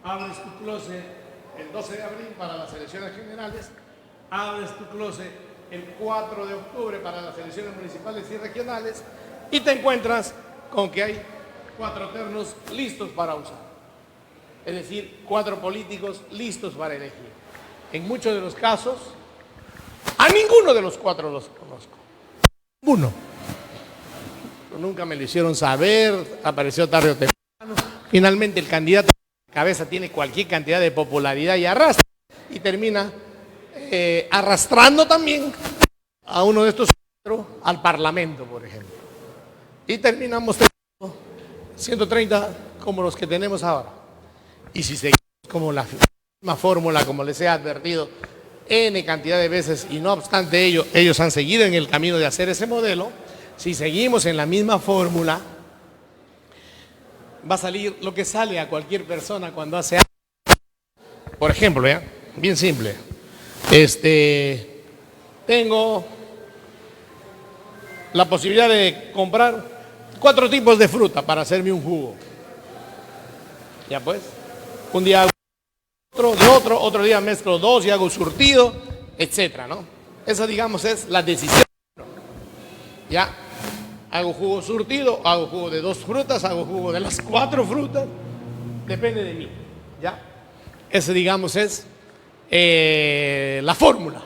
abres tu closet el 12 de abril para las elecciones generales, abres tu closet el 4 de octubre para las elecciones municipales y regionales y te encuentras con que hay 4 ternos listos para usar. Es decir, 4 políticos listos para elegir. En muchos de los casos, a ninguno de los 4 los conozco. Ninguno. Nunca me lo hicieron saber, apareció tarde o temprano. Finalmente el candidato de cabeza tiene cualquier cantidad de popularidad y arrastra. Y termina arrastrando también a uno de estos 4 al Parlamento, por ejemplo. Y terminamos teniendo 130 como los que tenemos ahora. Y si seguimos como la misma fórmula, como les he advertido N cantidad de veces, y no obstante ello, ellos han seguido en el camino de hacer ese modelo, si seguimos en la misma fórmula, va a salir lo que sale a cualquier persona cuando hace algo. Por ejemplo, bien simple, tengo la posibilidad de comprar 4 tipos de fruta para hacerme un jugo. Ya pues, un día hago otro día mezclo 2 y hago surtido, etcétera, ¿no? Esa, digamos, es la decisión. Ya, hago jugo surtido, hago jugo de 2 frutas, hago jugo de las 4 frutas, depende de mí, ¿ya? Esa, digamos, es la fórmula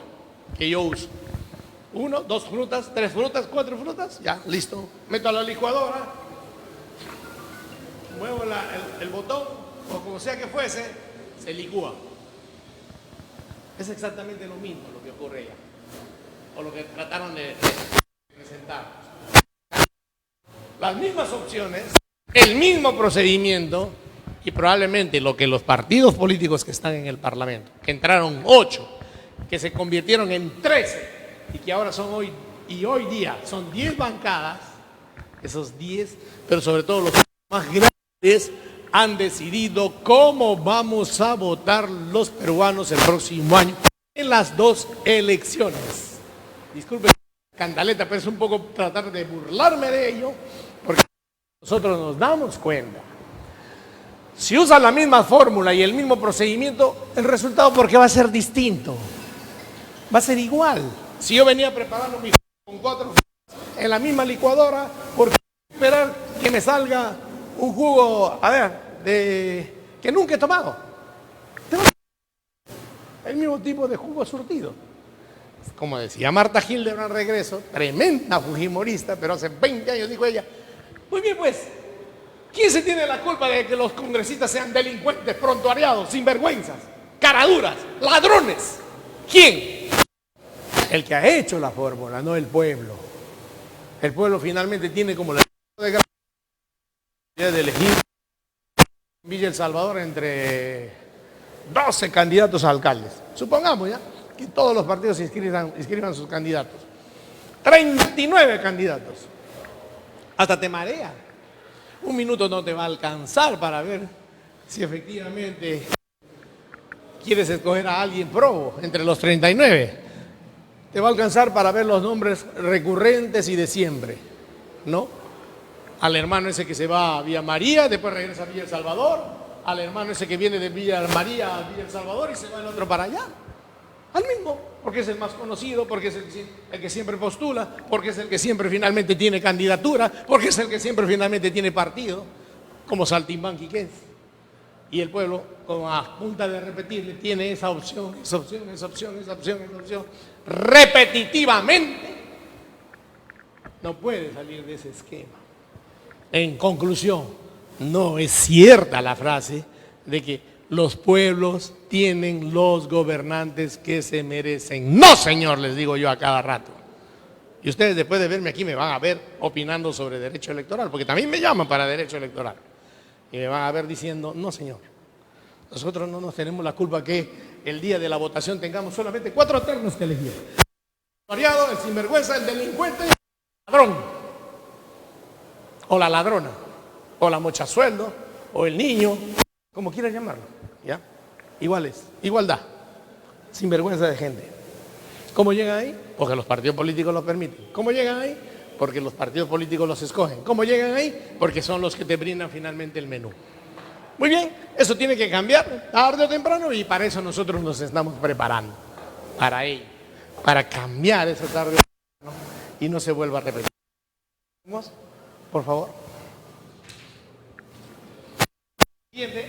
que yo uso. 1, 2 frutas, 3 frutas, 4 frutas, ya, listo. Meto a la licuadora, muevo el botón, o como sea que fuese, se licúa. Es exactamente lo mismo lo que ocurre allá, o lo que trataron de presentar. Las mismas opciones, el mismo procedimiento, y probablemente lo que los partidos políticos que están en el Parlamento, que entraron 8, que se convirtieron en 13, y que ahora son hoy día son 10 bancadas, esos 10, pero sobre todo los más grandes, han decidido cómo vamos a votar los peruanos el próximo año en las 2 elecciones. Disculpen la cantaleta, pero es un poco tratar de burlarme de ello, porque nosotros nos damos cuenta. Si usan la misma fórmula y el mismo procedimiento, el resultado, ¿por qué va a ser distinto? Va a ser igual. Si yo venía preparando mi con 4 en la misma licuadora, ¿por qué esperar que me salga un jugo, que nunca he tomado? El mismo tipo de jugo surtido. Como decía Marta Gil de Gran Regreso, tremenda fujimorista, pero hace 20 años dijo ella, muy bien pues, ¿quién se tiene la culpa de que los congresistas sean delincuentes, prontuariados, sinvergüenzas, caraduras, ladrones? ¿Quién? El que ha hecho la fórmula, no el pueblo. El pueblo finalmente tiene como la de elegir en Villa El Salvador entre 12 candidatos a alcaldes. Supongamos ya que todos los partidos inscriban sus candidatos. 39 candidatos. Hasta te marea. Un minuto no te va a alcanzar para ver si efectivamente quieres escoger a alguien probo entre los 39. Te va a alcanzar para ver los nombres recurrentes y de siempre, ¿no? Al hermano ese que se va a Villa María, después regresa a Villa El Salvador, al hermano ese que viene de Villa María a Villa El Salvador y se va el otro para allá. Al mismo, porque es el más conocido, porque es el que siempre postula, porque es el que siempre finalmente tiene candidatura, porque es el que siempre finalmente tiene partido, como Saltimbanqui que es. Y el pueblo, como a punta de repetirle, tiene esa opción, repetitivamente. No puede salir de ese esquema. En conclusión, no es cierta la frase de que los pueblos tienen los gobernantes que se merecen. No, señor, les digo yo a cada rato. Y ustedes después de verme aquí me van a ver opinando sobre derecho electoral, porque también me llaman para derecho electoral. Y me van a ver diciendo, no, señor, nosotros no nos tenemos la culpa que el día de la votación tengamos solamente 4 ternos que elegir. El variado, el sinvergüenza, el delincuente y el ladrón. O la ladrona, o la mochasueldo, o el niño, como quieras llamarlo, ¿ya? Igual es, igualdad, sinvergüenza de gente. ¿Cómo llegan ahí? Porque los partidos políticos lo permiten. ¿Cómo llegan ahí? Porque los partidos políticos los escogen. ¿Cómo llegan ahí? Porque son los que te brindan finalmente el menú. Muy bien, eso tiene que cambiar tarde o temprano y para eso nosotros nos estamos preparando, para ello, para cambiar eso tarde o temprano y no se vuelva a repetir. ¿Por favor? Siguiente.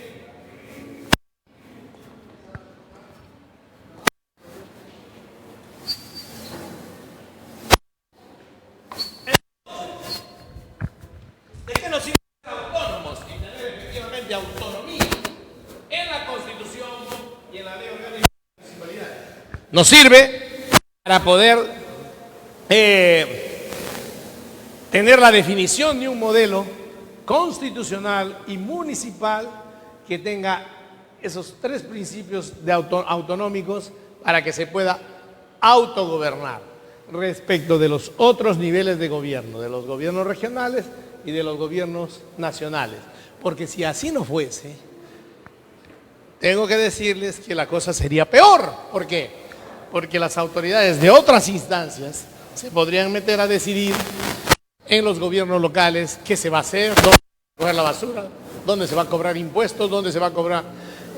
¿De qué nos sirve ser autónomos y tener efectivamente autonomía en la Constitución y en la Ley Orgánica de la Municipalidad? Nos sirve para poder tener la definición de un modelo constitucional y municipal que tenga esos tres principios de autonómicos para que se pueda autogobernar respecto de los otros niveles de gobierno, de los gobiernos regionales y de los gobiernos nacionales. Porque si así no fuese, tengo que decirles que la cosa sería peor. ¿Por qué? Porque las autoridades de otras instancias se podrían meter a decidir en los gobiernos locales qué se va a hacer, dónde se va a coger la basura, dónde se va a cobrar impuestos, dónde se va a cobrar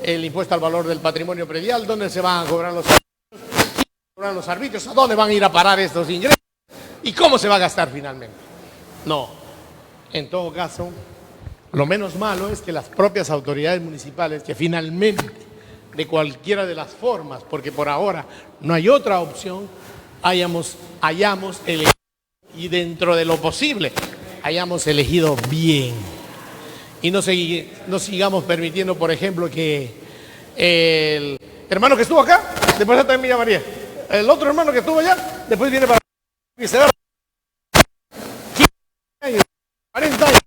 el impuesto al valor del patrimonio predial, dónde se van a cobrar los arbitrios, a dónde van a ir a parar estos ingresos y cómo se va a gastar finalmente. No, en todo caso, lo menos malo es que las propias autoridades municipales, que finalmente, de cualquiera de las formas, porque por ahora no hay otra opción, hayamos elegido, y dentro de lo posible, hayamos elegido bien. Y no sigamos permitiendo, por ejemplo, que el hermano que estuvo acá, después está en Villa María. El otro hermano que estuvo allá, después viene para viceversa. 15 años, 40 años,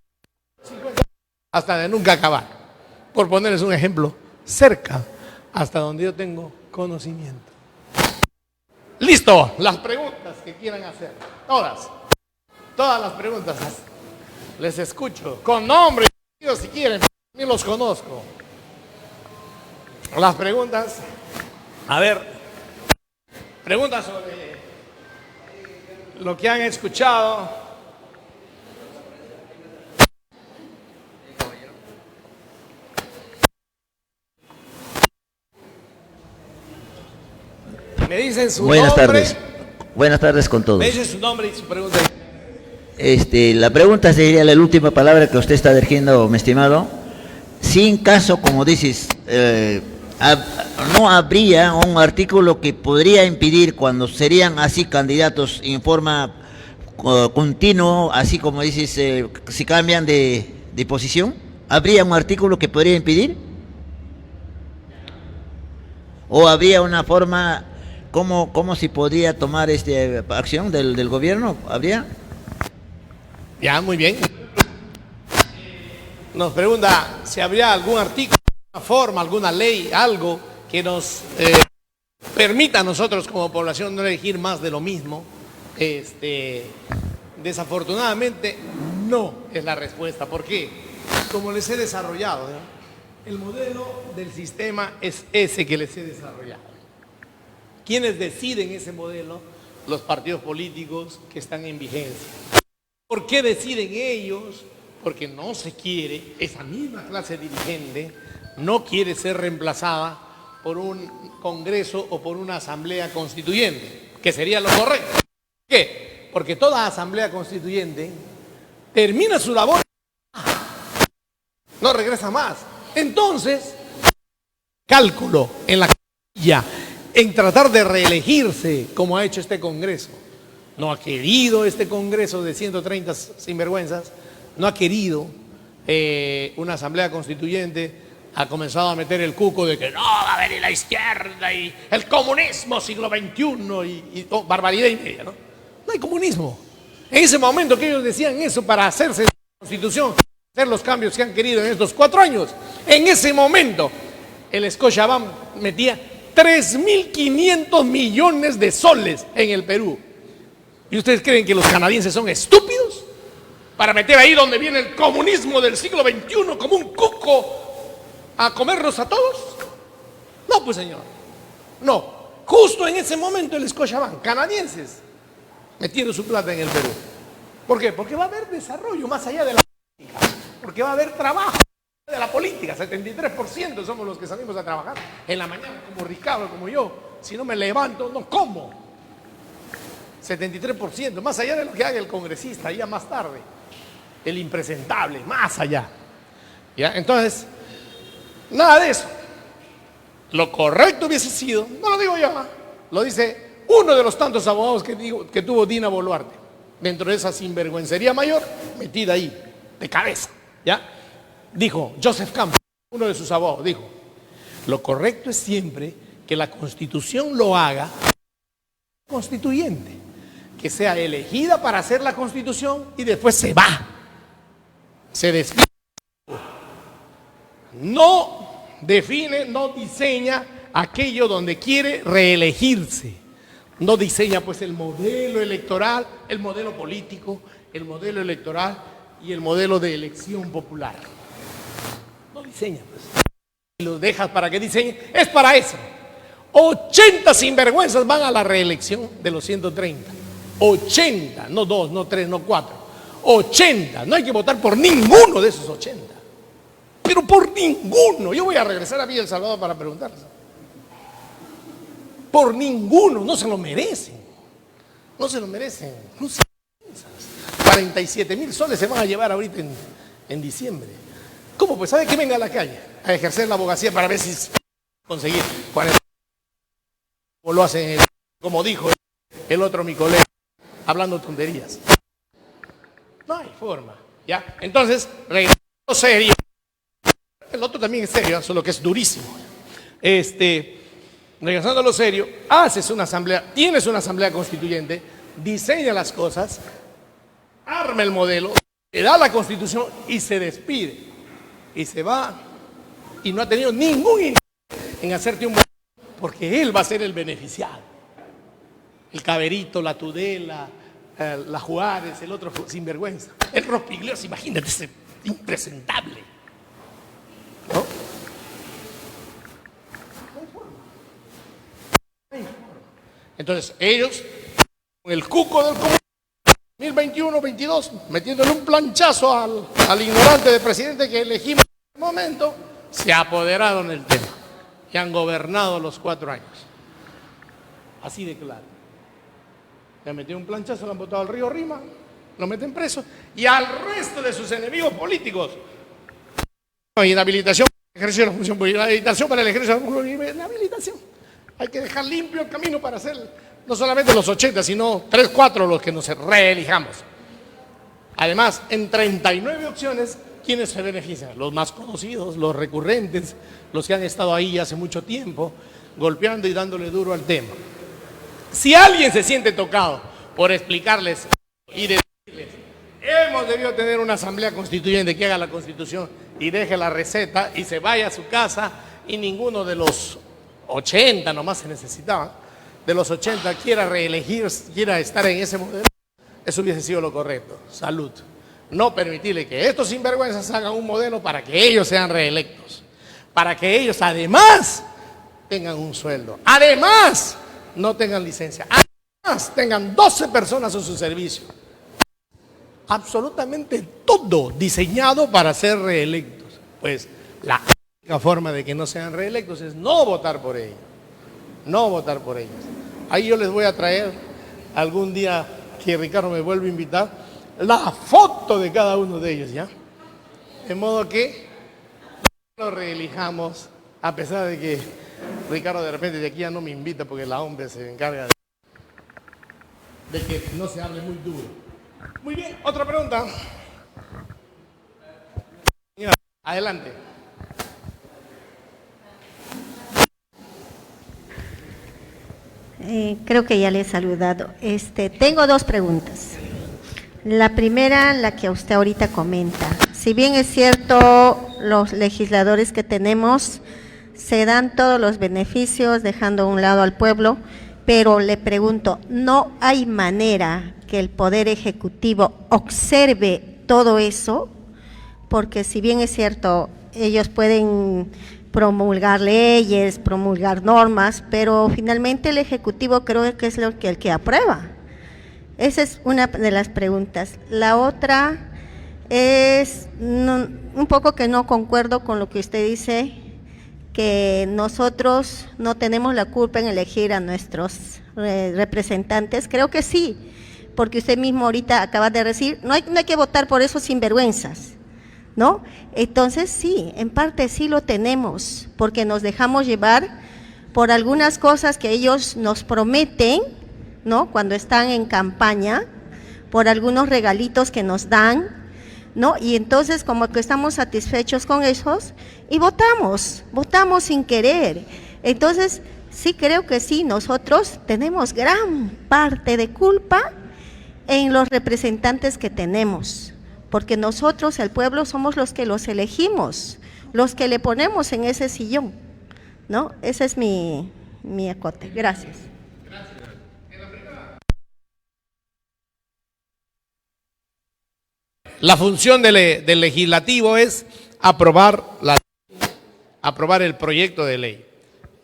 50 años, hasta de nunca acabar. Por ponerles un ejemplo, cerca, hasta donde yo tengo conocimiento. Listo, las preguntas que quieran hacer. Todas las preguntas. Les escucho. Con nombre y apellido si quieren, ni los conozco. Las preguntas. A ver, preguntas sobre lo que han escuchado. Me dicen su Buenas nombre. tardes. Buenas tardes con todos. Me dicen su nombre y su pregunta. La pregunta sería la última palabra que usted está dirigiendo, mi estimado. Si en caso, como dices, no habría un artículo que podría impedir cuando serían así candidatos en forma continua, así como dices, si cambian de posición, ¿habría un artículo que podría impedir? ¿O habría una forma, cómo se podría tomar acción del gobierno? ¿Habría? Ya, muy bien. Nos pregunta si habría algún artículo, alguna forma, alguna ley, algo que nos permita a nosotros como población no elegir más de lo mismo. Desafortunadamente, no es la respuesta. ¿Por qué? Como les he desarrollado, ¿no? El modelo del sistema es ese que les he desarrollado. ¿Quiénes deciden ese modelo? Los partidos políticos que están en vigencia. ¿Por qué deciden ellos? Porque no se quiere, esa misma clase dirigente no quiere ser reemplazada por un Congreso o por una Asamblea Constituyente, que sería lo correcto. ¿Por qué? Porque toda Asamblea Constituyente termina su labor, no regresa más. Entonces, cálculo en la casilla, en tratar de reelegirse como ha hecho este Congreso. No ha querido este Congreso de 130 sinvergüenzas, no ha querido una Asamblea Constituyente, ha comenzado a meter el cuco de que no va a venir la izquierda y el comunismo siglo XXI y barbaridad y media, ¿no? No hay comunismo. En ese momento que ellos decían eso para hacerse la Constitución, hacer los cambios que han querido en estos 4 años, en ese momento el Scotiabank metía 3.500 millones de soles en el Perú. ¿Y ustedes creen que los canadienses son estúpidos para meter ahí donde viene el comunismo del siglo XXI como un cuco a comernos a todos? No, pues señor, no. Justo en ese momento el Scotiabank, canadienses, metieron su plata en el Perú. ¿Por qué? Porque va a haber desarrollo más allá de la política, porque va a haber trabajo de la política. 73% somos los que salimos a trabajar en la mañana, como Ricardo, como yo. Si no me levanto, no como. 73%, más allá de lo que haga el congresista, ya más tarde, el impresentable, más allá. ¿Ya? Entonces, Nada de eso. Lo correcto hubiese sido, no lo digo yo, lo dice uno de los tantos abogados que tuvo Dina Boluarte, dentro de esa sinvergüencería mayor, metida ahí, de cabeza, ¿ya? Dijo Joseph Campbell, uno de sus abogados, dijo, lo correcto es siempre que la Constitución lo haga constituyente, que sea elegida para hacer la Constitución y después se va, se despide. No define, no diseña aquello donde quiere reelegirse. No diseña pues el modelo electoral, el modelo político, el modelo electoral y el modelo de elección popular. No diseña pues. Y los dejas para que diseñe, es para eso. 80 sinvergüenzas van a la reelección de los 130. 80, no 2, no 3, no 4. 80, no hay que votar por ninguno de esos 80. Pero por ninguno. Yo voy a regresar a Villa El Salvador para preguntarles. Por ninguno, no se lo merecen. No se lo merecen. 47,000 soles se van a llevar ahorita en diciembre. ¿Cómo? Pues sabe que venga a la calle a ejercer la abogacía para ver si conseguir 40. Como lo hacen, como dijo el otro mi colega, hablando tonterías. No hay forma. ¿Ya? Entonces, regresando serio. El otro también es serio, solo que es durísimo. Regresando a lo serio, haces una asamblea, tienes una asamblea constituyente, diseña las cosas, arma el modelo, le da la constitución y se despide. Y se va y no ha tenido ningún interés en hacerte un modelo, porque él va a ser el beneficiado. El Caberito, la Tudela, la Juárez, el otro sinvergüenza. El Rospiglioso, imagínate, ese impresentable. ¿No? Entonces ellos, con el cuco del comunismo 2021-22, metiéndole un planchazo al ignorante de presidente que elegimos en ese momento, se apoderaron del tema y han gobernado los 4 años. Así de claro. Le han metido un planchazo, le han botado al río Rima, lo meten preso y al resto de sus enemigos políticos. Inhabilitación para el ejercicio de la función pública, inhabilitación para el ejercicio de la función pública, inhabilitación. Hay que dejar limpio el camino para hacer no solamente los 80, sino 3, 4 los que nos reelijamos. Además, en 39 opciones, ¿quiénes se benefician? Los más conocidos, los recurrentes, los que han estado ahí hace mucho tiempo, golpeando y dándole duro al tema. Si alguien se siente tocado por explicarles y decirles, hemos debido tener una asamblea constituyente que haga la constitución y deje la receta y se vaya a su casa y ninguno de los 80 nomás se necesitaba, de los 80 quiera reelegir, quiera estar en ese modelo, eso hubiese sido lo correcto. Salud. No permitirle que estos sinvergüenzas hagan un modelo para que ellos sean reelectos, para que ellos además tengan un sueldo, además no tengan licencia, además tengan 12 personas a su servicio. Absolutamente todo diseñado para ser reelectos. Pues la única forma de que no sean reelectos es no votar por ellos. No votar por ellos. Ahí yo les voy a traer algún día que Ricardo me vuelva a invitar la foto de cada uno de ellos, ¿ya? De modo que no lo reelijamos, a pesar de que Ricardo de repente de aquí ya no me invita porque la hombre se encarga de que no se hable muy duro. Muy bien, otra pregunta. Señora, adelante. Creo que ya le he saludado. Tengo 2 preguntas. La primera, la que usted ahorita comenta. Si bien es cierto, los legisladores que tenemos se dan todos los beneficios dejando a un lado al pueblo, pero le pregunto, ¿no hay manera que el Poder Ejecutivo observe todo eso? Porque si bien es cierto, ellos pueden promulgar leyes, promulgar normas, pero finalmente el Ejecutivo creo que es el que aprueba. Esa es una de las preguntas. La otra es un poco que no concuerdo con lo que usted dice, que nosotros no tenemos la culpa en elegir a nuestros representantes. Creo que sí, porque usted mismo ahorita acaba de decir, no hay que votar por esos sinvergüenzas. ¿no? Entonces sí, en parte sí lo tenemos, porque nos dejamos llevar por algunas cosas que ellos nos prometen, ¿no? Cuando están en campaña, por algunos regalitos que nos dan, ¿no? Y entonces como que estamos satisfechos con esos y votamos sin querer. Entonces sí creo que sí, nosotros tenemos gran parte de culpa en los representantes que tenemos, porque nosotros, el pueblo, somos los que los elegimos, los que le ponemos en ese sillón, ¿no? Ese es mi acote. Gracias. La función del legislativo es aprobar el proyecto de ley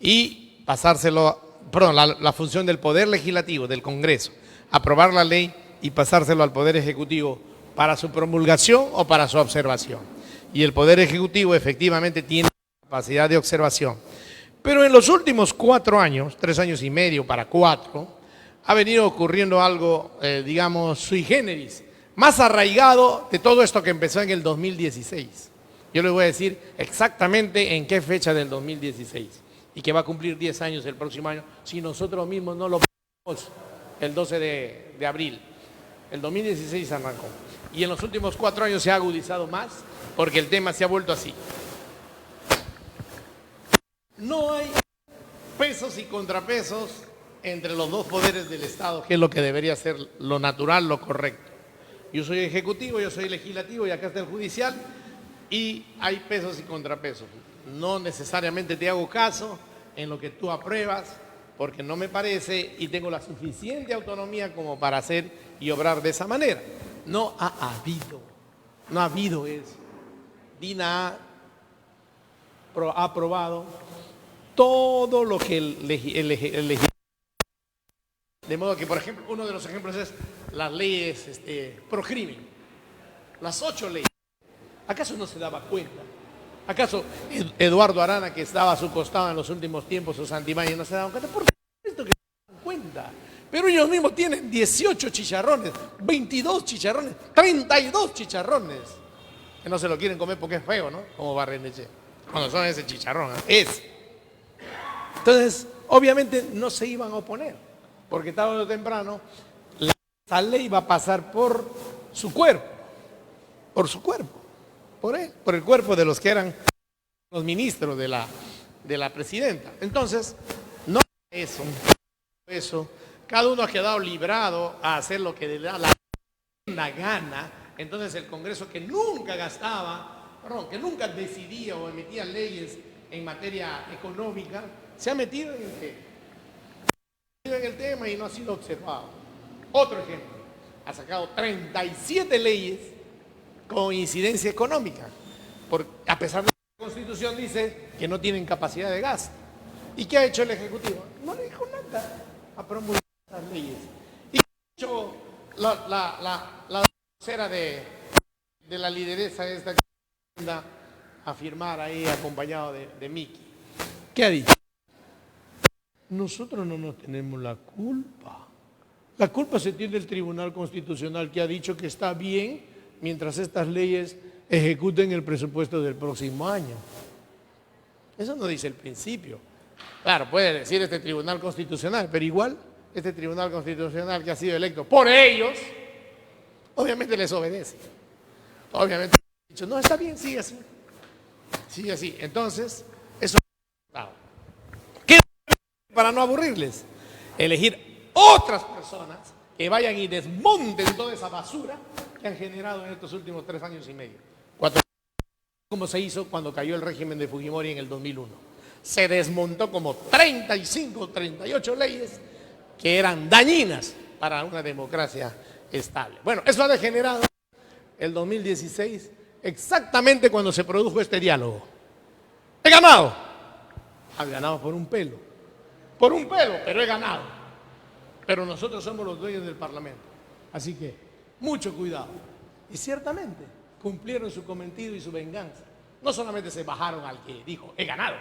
y pasárselo, perdón, la función del Poder Legislativo, del Congreso, aprobar la ley y pasárselo al Poder Ejecutivo para su promulgación o para su observación. Y el Poder Ejecutivo efectivamente tiene capacidad de observación. Pero en los últimos 4 años, 3 años y medio para 4, ha venido ocurriendo algo, digamos, sui generis, más arraigado de todo esto que empezó en el 2016. Yo les voy a decir exactamente en qué fecha del 2016 y que va a cumplir 10 años el próximo año si nosotros mismos no lo ponemos el 12 de abril. El 2016 arrancó y en los últimos 4 años se ha agudizado más porque el tema se ha vuelto así. No hay pesos y contrapesos entre los dos poderes del Estado, que es lo que debería ser lo natural, lo correcto. Yo soy ejecutivo, yo soy legislativo y acá está el judicial y hay pesos y contrapesos. No necesariamente te hago caso en lo que tú apruebas porque no me parece y tengo la suficiente autonomía como para hacer y obrar de esa manera. No ha habido eso. Dina ha aprobado todo lo que el legislativo. De modo que, por ejemplo, uno de los ejemplos es las leyes pro crimen, las 8 leyes. ¿Acaso no se daba cuenta? ¿Acaso Eduardo Arana, que estaba a su costado en los últimos tiempos, o Santibáñez, no se daban cuenta? Por supuesto que se dan cuenta. Pero ellos mismos tienen 18 chicharrones, 22 chicharrones, 32 chicharrones. Que no se lo quieren comer porque es feo, ¿no? Como Barrenechea. Cuando son ese chicharrón, ese. Entonces, obviamente no se iban a oponer, porque tarde o temprano esa ley va a pasar por su cuerpo, por el cuerpo de los que eran los ministros de la presidenta. Entonces, no eso, cada uno ha quedado librado a hacer lo que le da la gana. Entonces el Congreso, que nunca que nunca decidía o emitía leyes en materia económica, se ha metido en el tema y no ha sido observado. Otro ejemplo, ha sacado 37 leyes con incidencia económica, a pesar de que la Constitución dice que no tienen capacidad de gasto. ¿Y qué ha hecho el Ejecutivo? No le dijo nada a promulgar las leyes. ¿Y qué ha hecho la vocera de la lideresa esta que anda a firmar ahí acompañado de Miki? ¿Qué ha dicho? Nosotros no nos tenemos la culpa. La culpa se tiene el Tribunal Constitucional, que ha dicho que está bien mientras estas leyes ejecuten el presupuesto del próximo año. Eso no dice el principio. Claro, puede decir este Tribunal Constitucional, pero igual este Tribunal Constitucional que ha sido electo por ellos, obviamente les obedece. Obviamente han dicho, no, está bien, sigue así. Sigue así. Entonces, eso es ¿qué? Para no aburrirles, elegir otras personas que vayan y desmonten toda esa basura que han generado en estos últimos 3 años y medio. 4 años, como se hizo cuando cayó el régimen de Fujimori en el 2001. Se desmontó como 35, 38 leyes que eran dañinas para una democracia estable. Bueno, eso ha degenerado el 2016, exactamente cuando se produjo este diálogo. He ganado. Ha ganado por un pelo. Por un pelo, pero he ganado. Pero nosotros somos los dueños del Parlamento. Así que, mucho cuidado. Y ciertamente, cumplieron su cometido y su venganza. No solamente se bajaron al que dijo, he ganado.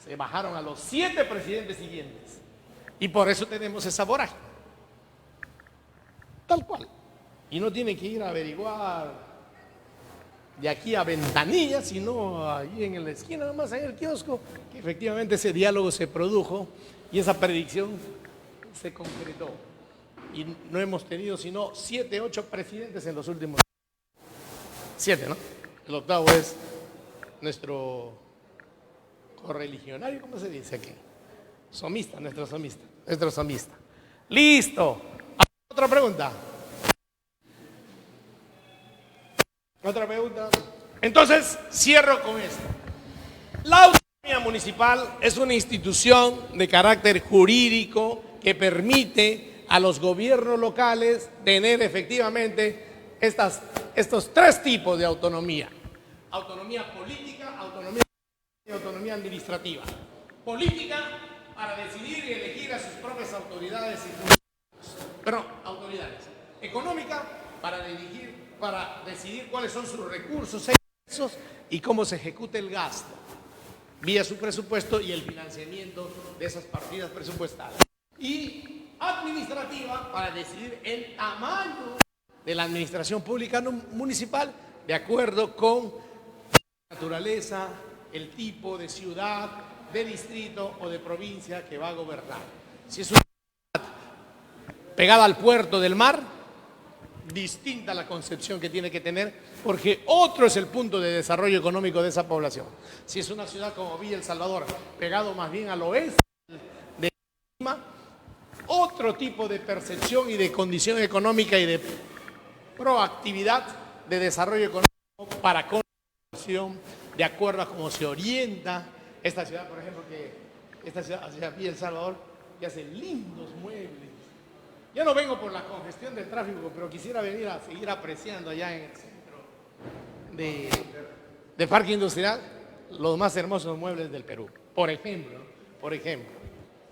Se bajaron a los 7 presidentes siguientes. Y por eso tenemos esa vorágine. Tal cual. Y no tienen que ir a averiguar de aquí a Ventanilla, sino allí en la esquina, nada más en el kiosco, que efectivamente ese diálogo se produjo y esa predicción se concretó. Y no hemos tenido sino 7, 8 presidentes en los últimos 7, ¿no? El octavo es nuestro correligionario, ¿cómo se dice aquí? Somista, nuestro somista. Listo. Otra pregunta. Otra pregunta. Entonces, cierro con esto. La autonomía municipal es una institución de carácter jurídico que permite a los gobiernos locales tener efectivamente estos 3 tipos de autonomía. Autonomía política, autonomía y autonomía administrativa. Política para decidir y elegir a sus propias autoridades autoridades. Económica para decidir cuáles son sus recursos y cómo se ejecuta el gasto vía su presupuesto y el financiamiento de esas partidas presupuestales. Y administrativa para decidir el tamaño de la administración pública municipal de acuerdo con la naturaleza, el tipo de ciudad, de distrito o de provincia que va a gobernar. Si es una ciudad pegada al puerto del mar, distinta la concepción que tiene que tener, porque otro es el punto de desarrollo económico de esa población. Si es una ciudad como Villa El Salvador, pegado más bien al oeste de Lima, otro tipo de percepción y de condición económica y de proactividad de desarrollo económico para con la población, de acuerdo a cómo se orienta esta ciudad, por ejemplo, esta ciudad Villa El Salvador, que hace lindos muebles. Yo no vengo por la congestión del tráfico, pero quisiera venir a seguir apreciando allá en el centro de Parque Industrial los más hermosos muebles del Perú, por ejemplo.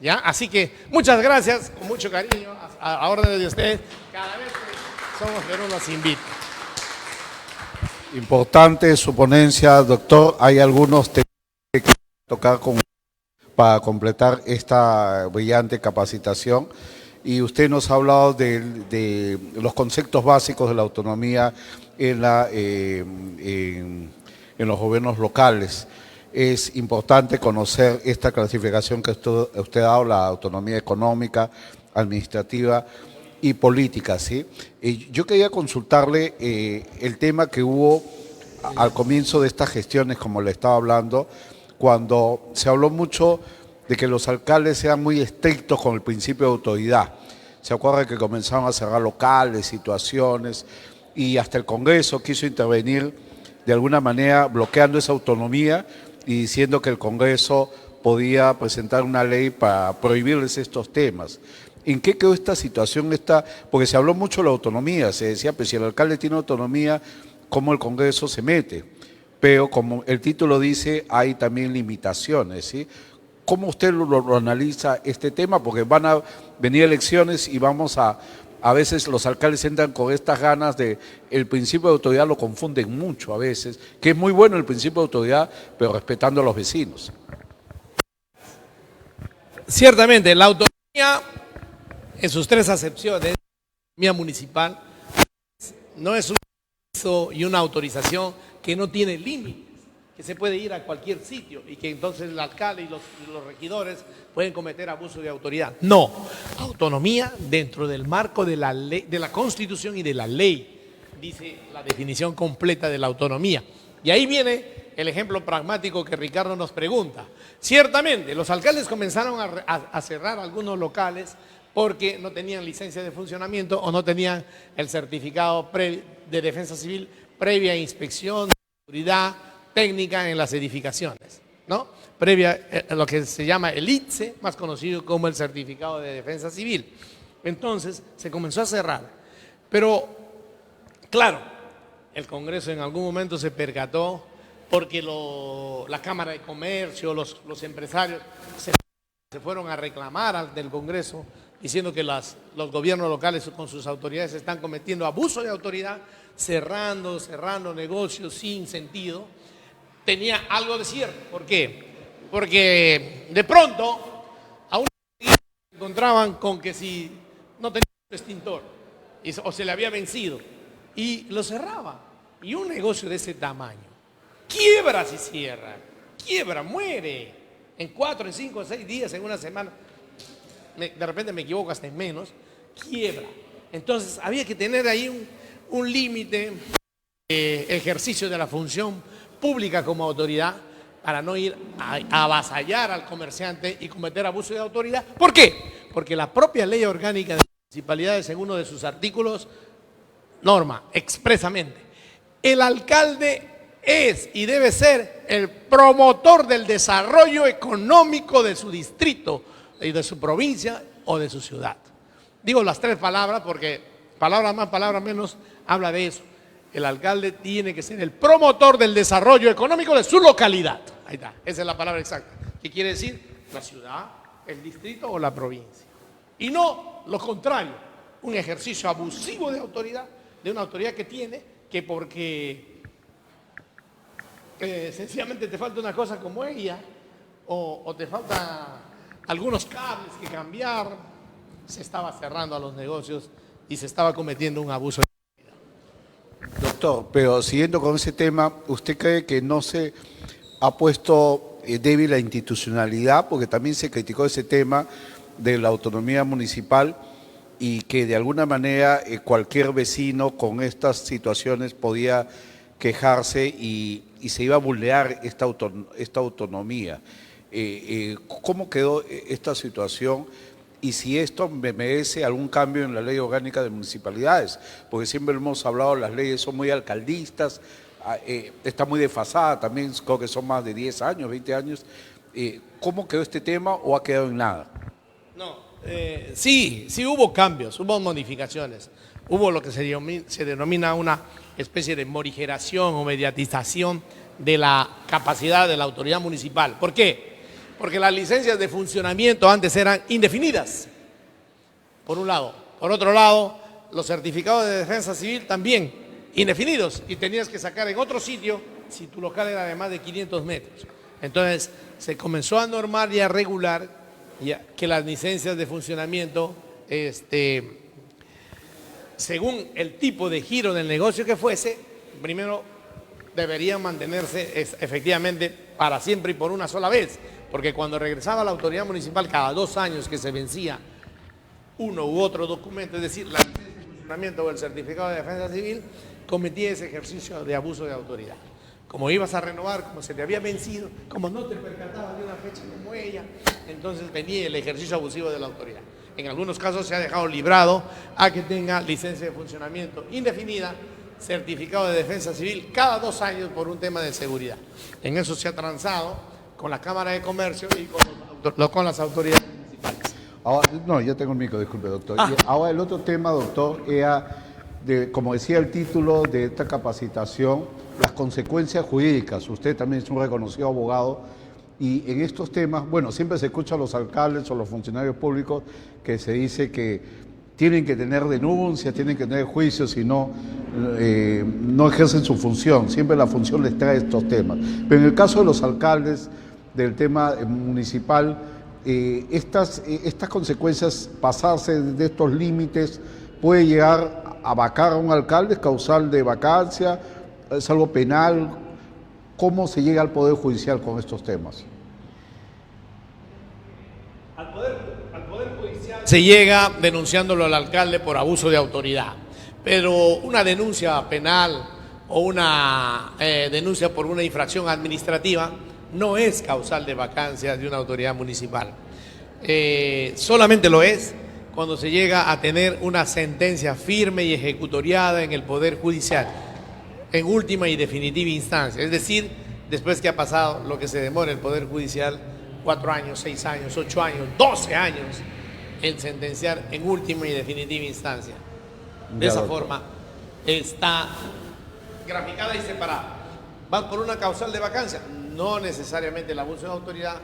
¿Ya? Así que muchas gracias, con mucho cariño, a órdenes de ustedes, cada vez que Somos Perú nos invita. Importante su ponencia, doctor. Hay algunos temas que quiero tocar para completar esta brillante capacitación. Y usted nos ha hablado de los conceptos básicos de la autonomía en los gobiernos locales. Es importante conocer esta clasificación que usted ha dado, la autonomía económica, administrativa y política, ¿sí? Yo quería consultarle el tema que hubo al comienzo de estas gestiones, como le estaba hablando, cuando se habló mucho de que los alcaldes sean muy estrictos con el principio de autoridad. Se acuerda que comenzaron a cerrar locales, situaciones, y hasta el Congreso quiso intervenir de alguna manera bloqueando esa autonomía y diciendo que el Congreso podía presentar una ley para prohibirles estos temas. ¿En qué quedó esta situación? Porque se habló mucho de la autonomía, se decía, pues si el alcalde tiene autonomía, ¿cómo el Congreso se mete? Pero como el título dice, hay también limitaciones, ¿sí? ¿Cómo usted lo analiza este tema? Porque van a venir elecciones y a veces los alcaldes entran con estas ganas el principio de autoridad lo confunden mucho a veces, que es muy bueno el principio de autoridad, pero respetando a los vecinos. Ciertamente, la autonomía en sus 3 acepciones, la autonomía municipal, no es un permiso y una autorización que no tiene límites, que se puede ir a cualquier sitio y que entonces el alcalde y los regidores pueden cometer abuso de autoridad. No, autonomía dentro del marco de la ley, de la Constitución y de la ley, dice la definición completa de la autonomía. Y ahí viene el ejemplo pragmático que Ricardo nos pregunta. Ciertamente, los alcaldes comenzaron a cerrar algunos locales porque no tenían licencia de funcionamiento o no tenían el certificado de defensa civil previa inspección de seguridad técnica en las edificaciones, ¿no? Previa a lo que se llama el ITSE, más conocido como el certificado de defensa civil. Entonces se comenzó a cerrar, pero claro, el Congreso en algún momento se percató porque la Cámara de Comercio, los empresarios se fueron a reclamar del Congreso diciendo que los gobiernos locales con sus autoridades están cometiendo abuso de autoridad, cerrando negocios sin sentido. Tenía algo de cierto. ¿Por qué? Porque de pronto a un se encontraban con que si no tenía un extintor o se le había vencido y lo cerraba. Y un negocio de ese tamaño quiebra si cierra, quiebra, muere en 4, en 5, en 6 días, en una semana. De repente me equivoco, hasta en menos, quiebra. Entonces había que tener ahí un límite de ejercicio de la función pública como autoridad para no ir a avasallar al comerciante y cometer abuso de autoridad. ¿Por qué? Porque la propia ley orgánica de municipalidades, en uno de sus artículos, norma expresamente: el alcalde es y debe ser el promotor del desarrollo económico de su distrito y de su provincia o de su ciudad. Digo las 3 palabras porque palabra más, palabra menos, habla de eso. El alcalde tiene que ser el promotor del desarrollo económico de su localidad. Ahí está, esa es la palabra exacta. ¿Qué quiere decir? La ciudad, el distrito o la provincia. Y no lo contrario, un ejercicio abusivo de autoridad, de una autoridad que tiene que porque sencillamente te falta una cosa como ella o te falta algunos cables que cambiar, se estaba cerrando a los negocios y se estaba cometiendo un abuso. Doctor, pero siguiendo con ese tema, ¿usted cree que no se ha puesto débil la institucionalidad? Porque también se criticó ese tema de la autonomía municipal y que de alguna manera cualquier vecino con estas situaciones podía quejarse y se iba a vulnerar esta autonomía. ¿Cómo quedó esta situación? Y si esto merece algún cambio en la ley orgánica de municipalidades, porque siempre hemos hablado, las leyes son muy alcaldistas, está muy desfasada también, creo que son más de 10 años, 20 años. ¿Cómo quedó este tema o ha quedado en nada? No, sí hubo cambios, hubo modificaciones, hubo lo que se denomina una especie de morigeración o mediatización de la capacidad de la autoridad municipal. ¿Por qué? Porque las licencias de funcionamiento antes eran indefinidas, por un lado. Por otro lado, los certificados de defensa civil también indefinidos y tenías que sacar en otro sitio si tu local era de más de 500 metros. Entonces, se comenzó a normar y a regular que las licencias de funcionamiento, según el tipo de giro del negocio que fuese, primero deberían mantenerse efectivamente para siempre y por una sola vez. Porque cuando regresaba la autoridad municipal cada 2 años que se vencía uno u otro documento, es decir, la licencia de funcionamiento o el certificado de defensa civil, cometía ese ejercicio de abuso de autoridad. Como ibas a renovar, como se te había vencido, como no te percatabas de una fecha como ella, entonces venía el ejercicio abusivo de la autoridad. En algunos casos se ha dejado librado a que tenga licencia de funcionamiento indefinida, certificado de defensa civil cada 2 años por un tema de seguridad. En eso se ha transado con la Cámara de Comercio y con las autoridades municipales. Ahora, no, ya tengo el micro, disculpe, doctor. Y ahora el otro tema, doctor, era, como decía el título de esta capacitación, las consecuencias jurídicas. Usted también es un reconocido abogado y en estos temas, bueno, siempre se escucha a los alcaldes o los funcionarios públicos que se dice que tienen que tener denuncias, tienen que tener juicios, si no, no ejercen su función. Siempre la función les trae estos temas. Pero en el caso de los alcaldes, del tema municipal, estas consecuencias, pasarse de estos límites, puede llegar a vacar a un alcalde, es causal de vacancia, es algo penal. ¿Cómo se llega al Poder Judicial con estos temas? Al Poder Judicial se llega denunciándolo al alcalde por abuso de autoridad, pero una denuncia penal o una denuncia por una infracción administrativa no es causal de vacancia de una autoridad municipal. Solamente lo es cuando se llega a tener una sentencia firme y ejecutoriada en el Poder Judicial, en última y definitiva instancia. Es decir, después que ha pasado lo que se demora el Poder Judicial, 4 años, 6 años, 8 años, 12 años, en sentenciar en última y definitiva instancia. De esa forma está graficada y separada. ¿Van por una causal de vacancia? No necesariamente el abuso de autoridad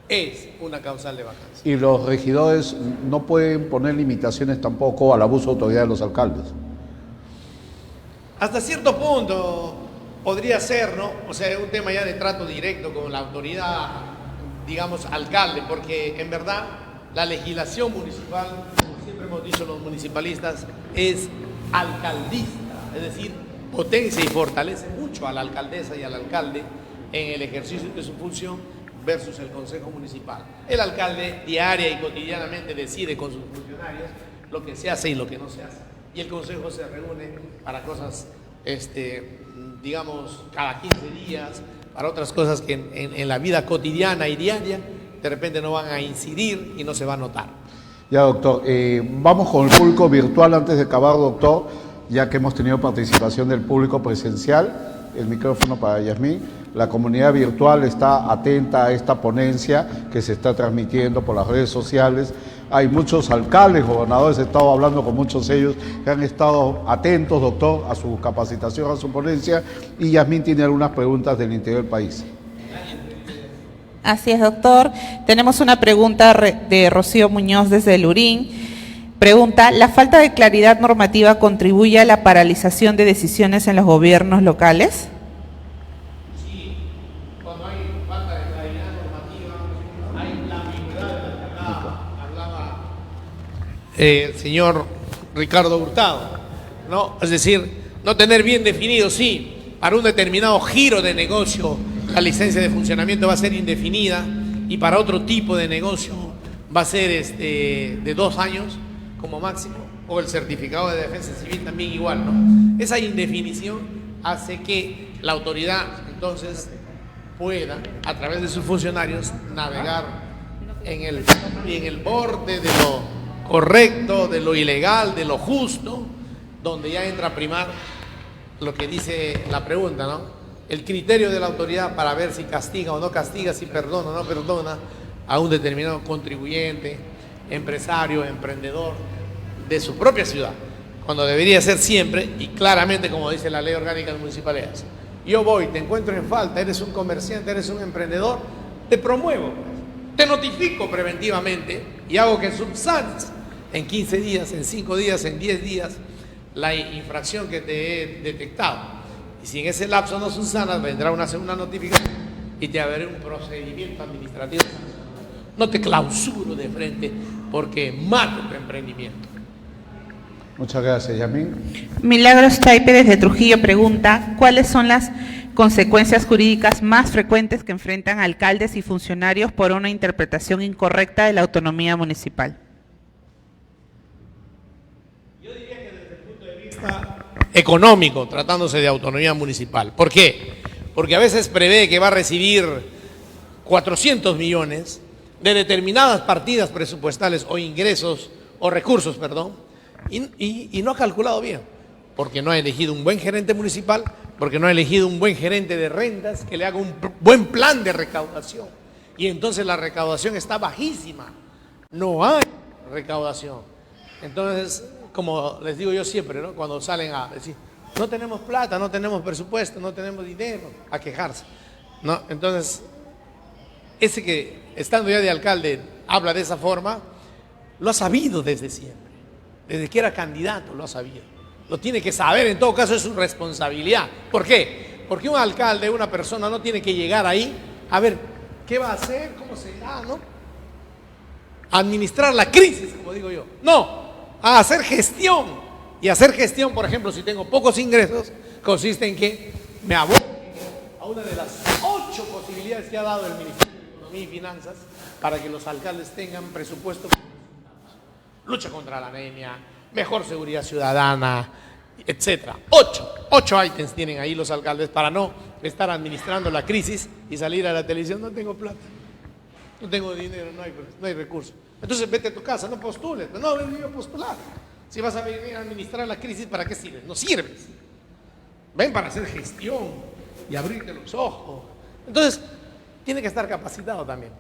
es una causal de vacancia. Y los regidores no pueden poner limitaciones tampoco al abuso de autoridad de los alcaldes. Hasta cierto punto podría ser, ¿no? O sea, es un tema ya de trato directo con la autoridad, digamos, alcalde, porque en verdad la legislación municipal, como siempre hemos dicho los municipalistas, es alcaldista, es decir, potencia y fortalece mucho a la alcaldesa y al alcalde en el ejercicio de su función versus el Consejo Municipal. El alcalde diaria y cotidianamente decide con sus funcionarios lo que se hace y lo que no se hace. Y el Consejo se reúne para cosas, digamos, cada 15 días, para otras cosas que en la vida cotidiana y diaria de repente no van a incidir y no se va a notar. Ya, doctor, vamos con el público virtual antes de acabar, doctor, ya que hemos tenido participación del público presencial. El micrófono para Yasmín. La comunidad virtual está atenta a esta ponencia que se está transmitiendo por las redes sociales. Hay muchos alcaldes, gobernadores, he estado hablando con muchos de ellos que han estado atentos, doctor, a su capacitación, a su ponencia, y Yasmín tiene algunas preguntas del interior del país. Así es, doctor. Tenemos una pregunta de Rocío Muñoz desde el Lurín. Pregunta, ¿la falta de claridad normativa contribuye a la paralización de decisiones en los gobiernos locales? Sí, cuando hay falta de claridad normativa, hay la ambigüedad de la que hablaba el señor Ricardo Hurtado, ¿no? Es decir, no tener bien definido, sí, para un determinado giro de negocio la licencia de funcionamiento va a ser indefinida y para otro tipo de negocio va a ser de 2 años como máximo, o el certificado de defensa civil también igual, ¿no? Esa indefinición hace que la autoridad entonces pueda, a través de sus funcionarios, navegar en el borde de lo correcto, de lo ilegal, de lo justo, donde ya entra a primar lo que dice la pregunta, ¿no? El criterio de la autoridad para ver si castiga o no castiga, si perdona o no perdona a un determinado contribuyente, empresario, emprendedor de su propia ciudad, cuando debería ser siempre y claramente como dice la ley orgánica de municipalidades. Yo voy, te encuentro en falta, eres un comerciante, eres un emprendedor, te promuevo, te notifico preventivamente y hago que subsanes en 15 días, en 5 días, en 10 días la infracción que te he detectado. Y si en ese lapso no subsanas, vendrá una segunda notificación y te habrá un procedimiento administrativo. No te clausuro de frente porque mato tu emprendimiento. Muchas gracias, Yasmín. Milagros Taipe desde Trujillo pregunta, ¿cuáles son las consecuencias jurídicas más frecuentes que enfrentan alcaldes y funcionarios por una interpretación incorrecta de la autonomía municipal? Yo diría que desde el punto de vista económico, tratándose de autonomía municipal. ¿Por qué? Porque a veces prevé que va a recibir 400 millones de determinadas partidas presupuestales o ingresos, o recursos, perdón, y no ha calculado bien, porque no ha elegido un buen gerente municipal, porque no ha elegido un buen gerente de rentas que le haga un buen plan de recaudación. Y entonces la recaudación está bajísima, no hay recaudación. Entonces, como les digo yo siempre, ¿no? Cuando salen a decir, no tenemos plata, no tenemos presupuesto, no tenemos dinero, a quejarse, ¿no? Entonces, ese que estando ya de alcalde habla de esa forma, lo ha sabido desde siempre, desde que era candidato lo ha sabido, lo tiene que saber, en todo caso es su responsabilidad. ¿Por qué? Porque un alcalde, una persona no tiene que llegar ahí a ver qué va a hacer, cómo será, ¿no? Administrar la crisis, como digo yo, no, a hacer gestión. Y hacer gestión, por ejemplo, si tengo pocos ingresos, consiste en que me aboco a una de las 8 posibilidades que ha dado el Ministerio de Economía y Finanzas para que los alcaldes tengan presupuesto. Lucha contra la anemia, mejor seguridad ciudadana, etcétera. 8 ítems tienen ahí los alcaldes para no estar administrando la crisis y salir a la televisión, no tengo plata, no tengo dinero, no hay recursos. Entonces vete a tu casa, no postules, no venir a postular. Si vas a venir a administrar la crisis, ¿para qué sirves? No sirves. Ven para hacer gestión y abrirte los ojos. Entonces, tiene que estar capacitado también,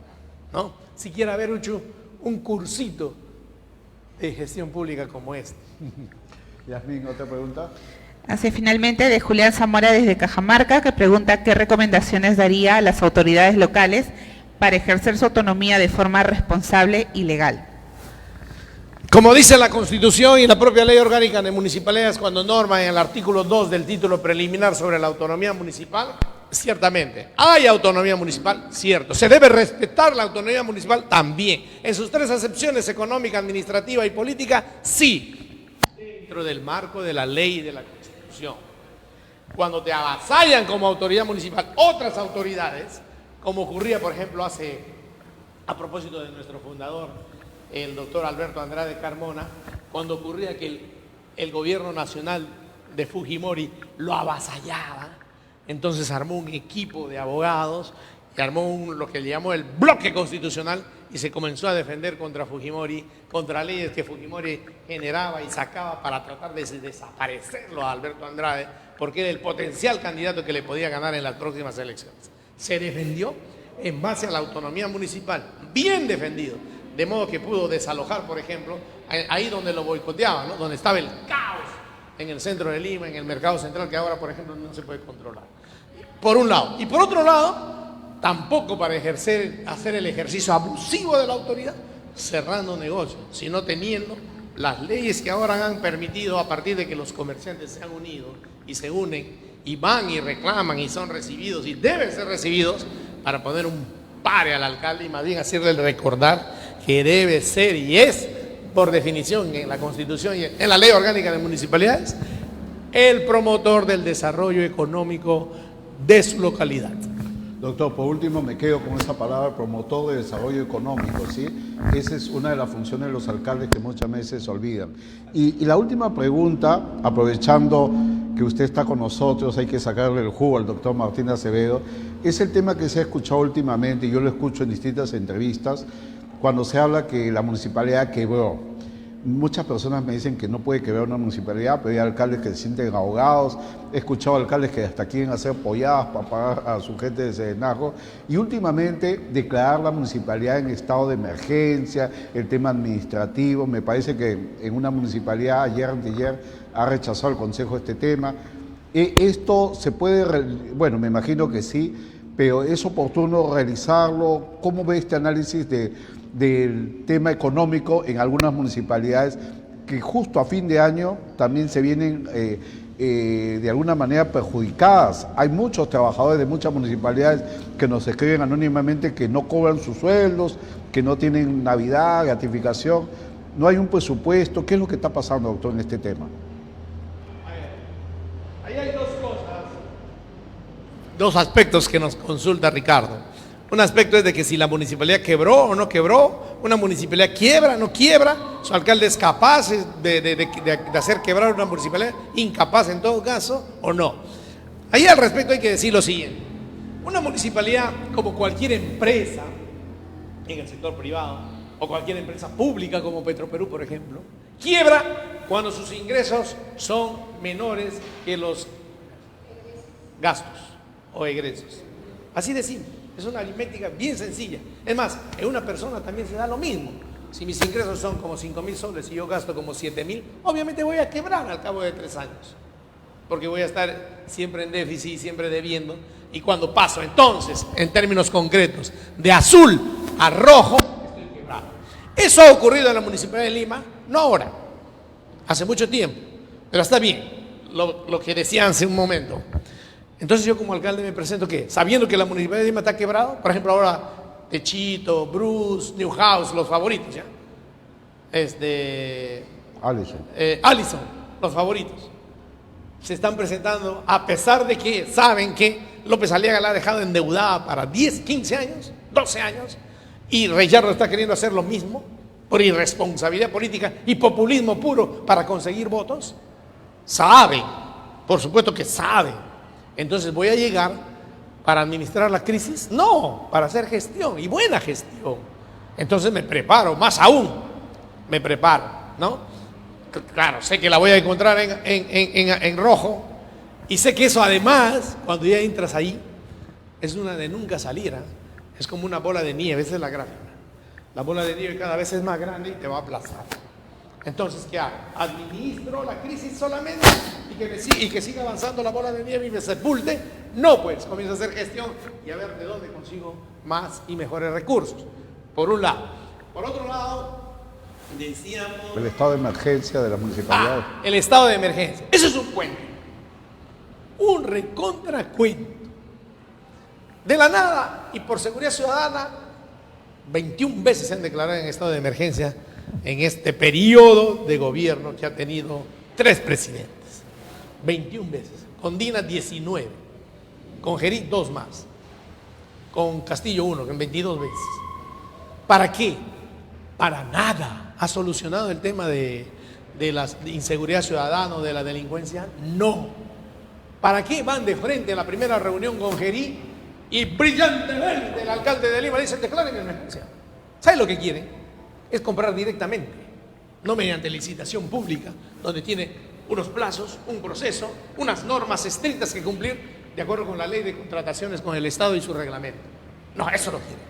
¿no? Si quiere haber hecho un cursito de gestión pública como este. Yasmín, ¿otra pregunta? Así finalmente de Julián Zamora desde Cajamarca, que pregunta qué recomendaciones daría a las autoridades locales para ejercer su autonomía de forma responsable y legal. Como dice la Constitución y la propia Ley Orgánica de Municipalidades cuando norma en el artículo 2 del título preliminar sobre la autonomía municipal, ciertamente, ¿hay autonomía municipal? Cierto. ¿Se debe respetar la autonomía municipal? También. En sus 3 acepciones, económica, administrativa y política, sí. Dentro del marco de la ley y de la Constitución. Cuando te avasallan como autoridad municipal otras autoridades, como ocurría, por ejemplo, a propósito de nuestro fundador, el doctor Alberto Andrade Carmona, cuando ocurría que el gobierno nacional de Fujimori lo avasallaba, entonces armó un equipo de abogados y armó lo que le llamó el bloque constitucional y se comenzó a defender contra Fujimori, contra leyes que Fujimori generaba y sacaba para tratar de desaparecerlo a Alberto Andrade, porque era el potencial candidato que le podía ganar en las próximas elecciones. Se defendió en base a la autonomía municipal, bien defendido, de modo que pudo desalojar, por ejemplo, ahí donde lo boicoteaban, ¿no? Donde estaba el caos en el centro de Lima, en el mercado central, que ahora, por ejemplo, no se puede controlar. Por un lado. Y por otro lado, tampoco para hacer el ejercicio abusivo de la autoridad, cerrando negocios, sino teniendo las leyes que ahora han permitido, a partir de que los comerciantes se han unido y se unen y van y reclaman y son recibidos y deben ser recibidos, para poner un pare al alcalde y más bien hacerle recordar que debe ser y es, por definición en la Constitución y en la Ley Orgánica de Municipalidades, el promotor del desarrollo económico de su localidad. Doctor, por último me quedo con esa palabra, promotor de desarrollo económico, ¿sí? Esa es una de las funciones de los alcaldes que muchas veces se olvidan. Y la última pregunta, aprovechando que usted está con nosotros, hay que sacarle el jugo al doctor Martín Acevedo, es el tema que se ha escuchado últimamente, y yo lo escucho en distintas entrevistas, cuando se habla que la municipalidad quebró. Muchas personas me dicen que no puede quebrar una municipalidad, pero hay alcaldes que se sienten ahogados. He escuchado alcaldes que hasta quieren hacer polladas para pagar a su gente de serenazgo. Y últimamente declarar la municipalidad en estado de emergencia, el tema administrativo. Me parece que en una municipalidad ayer ha rechazado el Consejo este tema. Esto se puede, bueno, me imagino que sí, pero es oportuno realizarlo. ¿Cómo ve este análisis del tema económico en algunas municipalidades que justo a fin de año también se vienen de alguna manera perjudicadas? Hay muchos trabajadores de muchas municipalidades que nos escriben anónimamente que no cobran sus sueldos, que no tienen Navidad, gratificación, no hay un presupuesto. ¿Qué es lo que está pasando, doctor, en este tema? Ahí hay dos cosas, dos aspectos que nos consulta Ricardo. Un aspecto es de que si la municipalidad quebró o no quebró, una municipalidad quiebra, no quiebra, su alcalde es capaz de hacer quebrar una municipalidad, incapaz en todo caso, o no. Ahí al respecto hay que decir lo siguiente: una municipalidad, como cualquier empresa en el sector privado, o cualquier empresa pública como Petroperú, por ejemplo, quiebra cuando sus ingresos son menores que los gastos o egresos. Así de simple. Es una aritmética bien sencilla. Es más, en una persona también se da lo mismo. Si mis ingresos son como 5.000 soles y yo gasto como 7.000, obviamente voy a quebrar al cabo de 3 años. Porque voy a estar siempre en déficit, siempre debiendo. Y cuando paso entonces, en términos concretos, de azul a rojo, estoy quebrado. Eso ha ocurrido en la Municipalidad de Lima, no ahora, hace mucho tiempo. Pero está bien, lo que decía hace un momento. Entonces yo como alcalde me presento, ¿qué? Sabiendo que la Municipalidad de Lima está quebrado, por ejemplo ahora Techito, Bruce, Newhouse, los favoritos, ¿ya? Allison, los favoritos. Se están presentando a pesar de que saben que López Aliaga la ha dejado endeudada para 10, 15 años, 12 años, y Reyardo está queriendo hacer lo mismo por irresponsabilidad política y populismo puro para conseguir votos. Saben, por supuesto que saben. Entonces, ¿voy a llegar para administrar la crisis? No, para hacer gestión, y buena gestión. Entonces me preparo, más aún, me preparo, ¿no? Claro, sé que la voy a encontrar en rojo, y sé que eso además, cuando ya entras ahí, es una de nunca salir, ¿eh? Es como una bola de nieve, esa es la gráfica. La bola de nieve cada vez es más grande y te va a aplastar. Entonces, ¿qué hago? ¿Administro la crisis solamente y que siga avanzando la bola de nieve y me sepulte? No, pues, comienzo a hacer gestión y a ver de dónde consigo más y mejores recursos, por un lado. Por otro lado, decíamos... El estado de emergencia de la municipalidad. El estado de emergencia. Eso es un cuento. Un recontracuento. De la nada, y por seguridad ciudadana, 21 veces se han declarado en estado de emergencia en este periodo de gobierno que ha tenido 3 presidentes. 21 veces. con Dina 19, con Gerí 2 más, con Castillo 1, que en 22 veces. ¿Para qué? Para nada. ¿Ha solucionado el tema de la inseguridad ciudadana o de la delincuencia? No. ¿Para qué van de frente a la primera reunión con Gerí y brillantemente el alcalde de Lima dice: declaren emergencia? ¿Sabe lo que quieren? Es comprar directamente, no mediante licitación pública, donde tiene unos plazos, un proceso, unas normas estrictas que cumplir de acuerdo con la ley de contrataciones con el Estado y su reglamento. No, eso no quieren.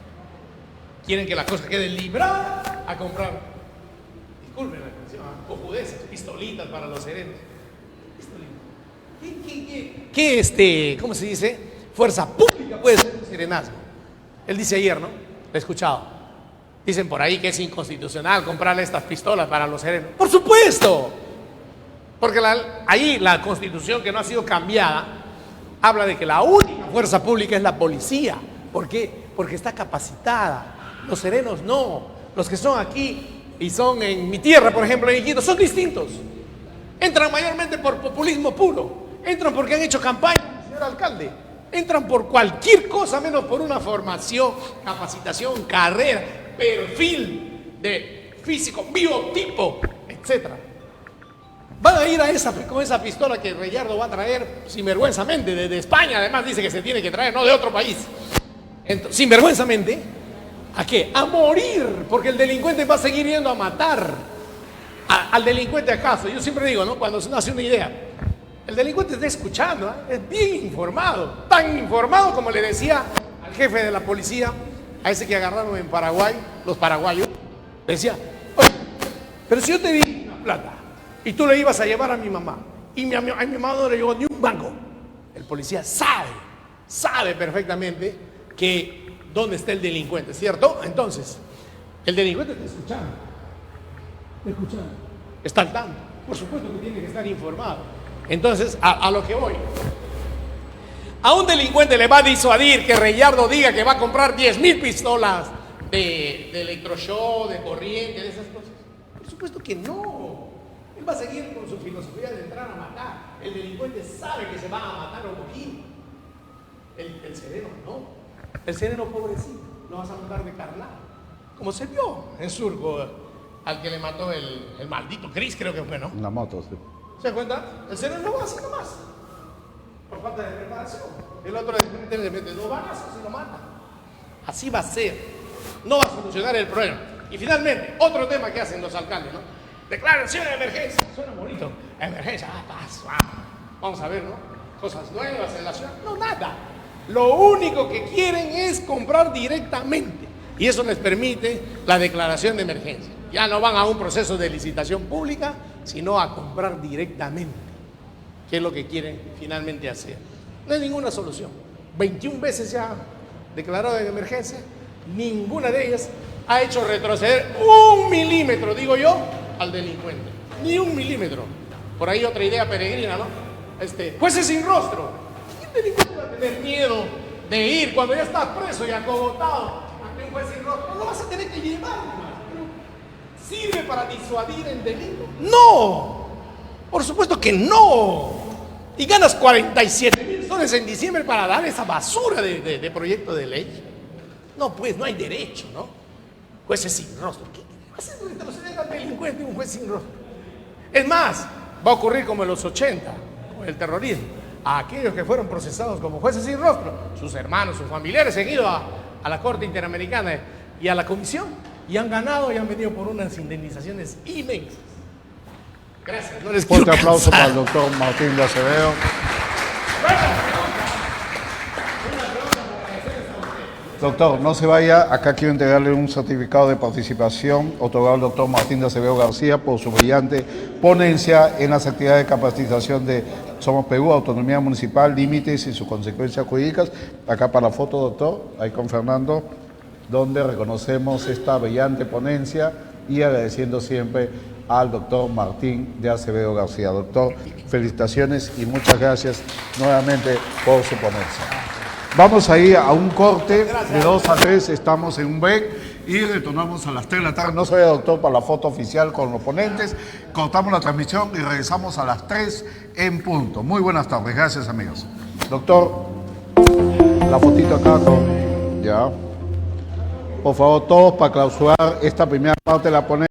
Quieren que la cosa quede librada a comprar, disculpen la expresión, cojudeces, pistolitas para los serenos. ¿Qué cómo se dice? Fuerza pública puede ser un serenazgo. Él dice ayer, ¿no? Lo he escuchado. Dicen por ahí que es inconstitucional comprarle estas pistolas para los serenos. ¡Por supuesto! Porque ahí la Constitución, que no ha sido cambiada, habla de que la única fuerza pública es la policía. ¿Por qué? Porque está capacitada. Los serenos no. Los que son aquí y son en mi tierra, por ejemplo, en Iquitos, son distintos. Entran mayormente por populismo puro. Entran porque han hecho campaña, señor alcalde. Entran por cualquier cosa menos por una formación, capacitación, carrera, perfil de físico, biotipo, etc. Van a ir con esa pistola que Reyardo va a traer sinvergüenzamente desde España. Además dice que se tiene que traer, no de otro país. Entonces, sinvergüenzamente, ¿a qué? A morir, porque el delincuente va a seguir yendo a matar al delincuente. ¿Acaso? Yo siempre digo, ¿no? Cuando se nace una idea, el delincuente está escuchando, ¿eh? Es bien informado, tan informado como le decía al jefe de la policía, a ese que agarraron en Paraguay, los paraguayos, le decía: oye, pero si yo te di una plata y tú le ibas a llevar a mi mamá, y a mi mamá no le llegó ni un banco, el policía sabe perfectamente que dónde está el delincuente, ¿cierto? Entonces, el delincuente está escuchando, está al tanto, por supuesto que tiene que estar informado. Entonces, a lo que voy, a un delincuente le va a disuadir que Reyardo diga que va a comprar 10.000 pistolas de electroshock, de corriente, de esas cosas. Por supuesto que no. Él va a seguir con su filosofía de entrar a matar. El delincuente sabe que se va a matar o morir. El sereno no. El sereno, pobrecito, lo vas a mandar de carnal, como se vio en Surco al que le mató el maldito Cris, creo que fue, ¿no? Una moto, sí. ¿Se da cuenta? El sereno no va así nomás, por falta de preparación. El otro le mete 2 balazos y lo mata. Así va a ser. No va a solucionar el problema. Y finalmente, otro tema que hacen los alcaldes, ¿no? Declaración de emergencia. Suena bonito. Emergencia. Vamos a ver, ¿no? Cosas nuevas en la ciudad. No, nada. Lo único que quieren es comprar directamente. Y eso les permite la declaración de emergencia. Ya no van a un proceso de licitación pública, sino a comprar directamente, que es lo que quieren finalmente hacer. No hay ninguna solución. 21 veces ya declarado en emergencia, ninguna de ellas ha hecho retroceder 1 milímetro, digo yo, al delincuente. Ni 1 milímetro. Por ahí otra idea peregrina, ¿no? Jueces sin rostro. ¿Quién delincuente va a tener miedo de ir cuando ya está preso y acogotado ante un juez sin rostro? No lo vas a tener que llevar, hermano. ¿Sirve para disuadir el delito? ¡No! Por supuesto que no. Y ganas 47.000 soles en diciembre para dar esa basura de proyecto de ley. No, pues no hay derecho, ¿no? Jueces sin rostro. ¿Qué hace retroceder al delincuente un juez sin rostro? Es más, va a ocurrir como en los 80, con el terrorismo. A aquellos que fueron procesados como jueces sin rostro, sus hermanos, sus familiares, han ido a la Corte Interamericana y a la Comisión, y han ganado y han venido por unas indemnizaciones inmensas. Gracias. No les quiero Fuerte aplauso cansar. para el doctor Martín de Acevedo. Doctor, no se vaya. Acá quiero entregarle un certificado de participación otorgado al doctor Martín de Acevedo García por su brillante ponencia en las actividades de capacitación de Somos Perú, Autonomía Municipal, Límites y sus consecuencias jurídicas. Acá para la foto, doctor, ahí con Fernando, donde reconocemos esta brillante ponencia y agradeciendo siempre al doctor Martín de Acevedo García. Doctor, felicitaciones y muchas gracias nuevamente por su ponencia. Vamos a ir a un corte de 2 a 3, estamos en un break y retornamos a las 3 de la tarde. No se vaya, doctor, para la foto oficial con los ponentes. Cortamos la transmisión y regresamos a las 3 en punto. Muy buenas tardes. Gracias, amigos. Doctor, la fotito acá con... Ya. Por favor, todos para clausurar esta primera parte de la ponencia.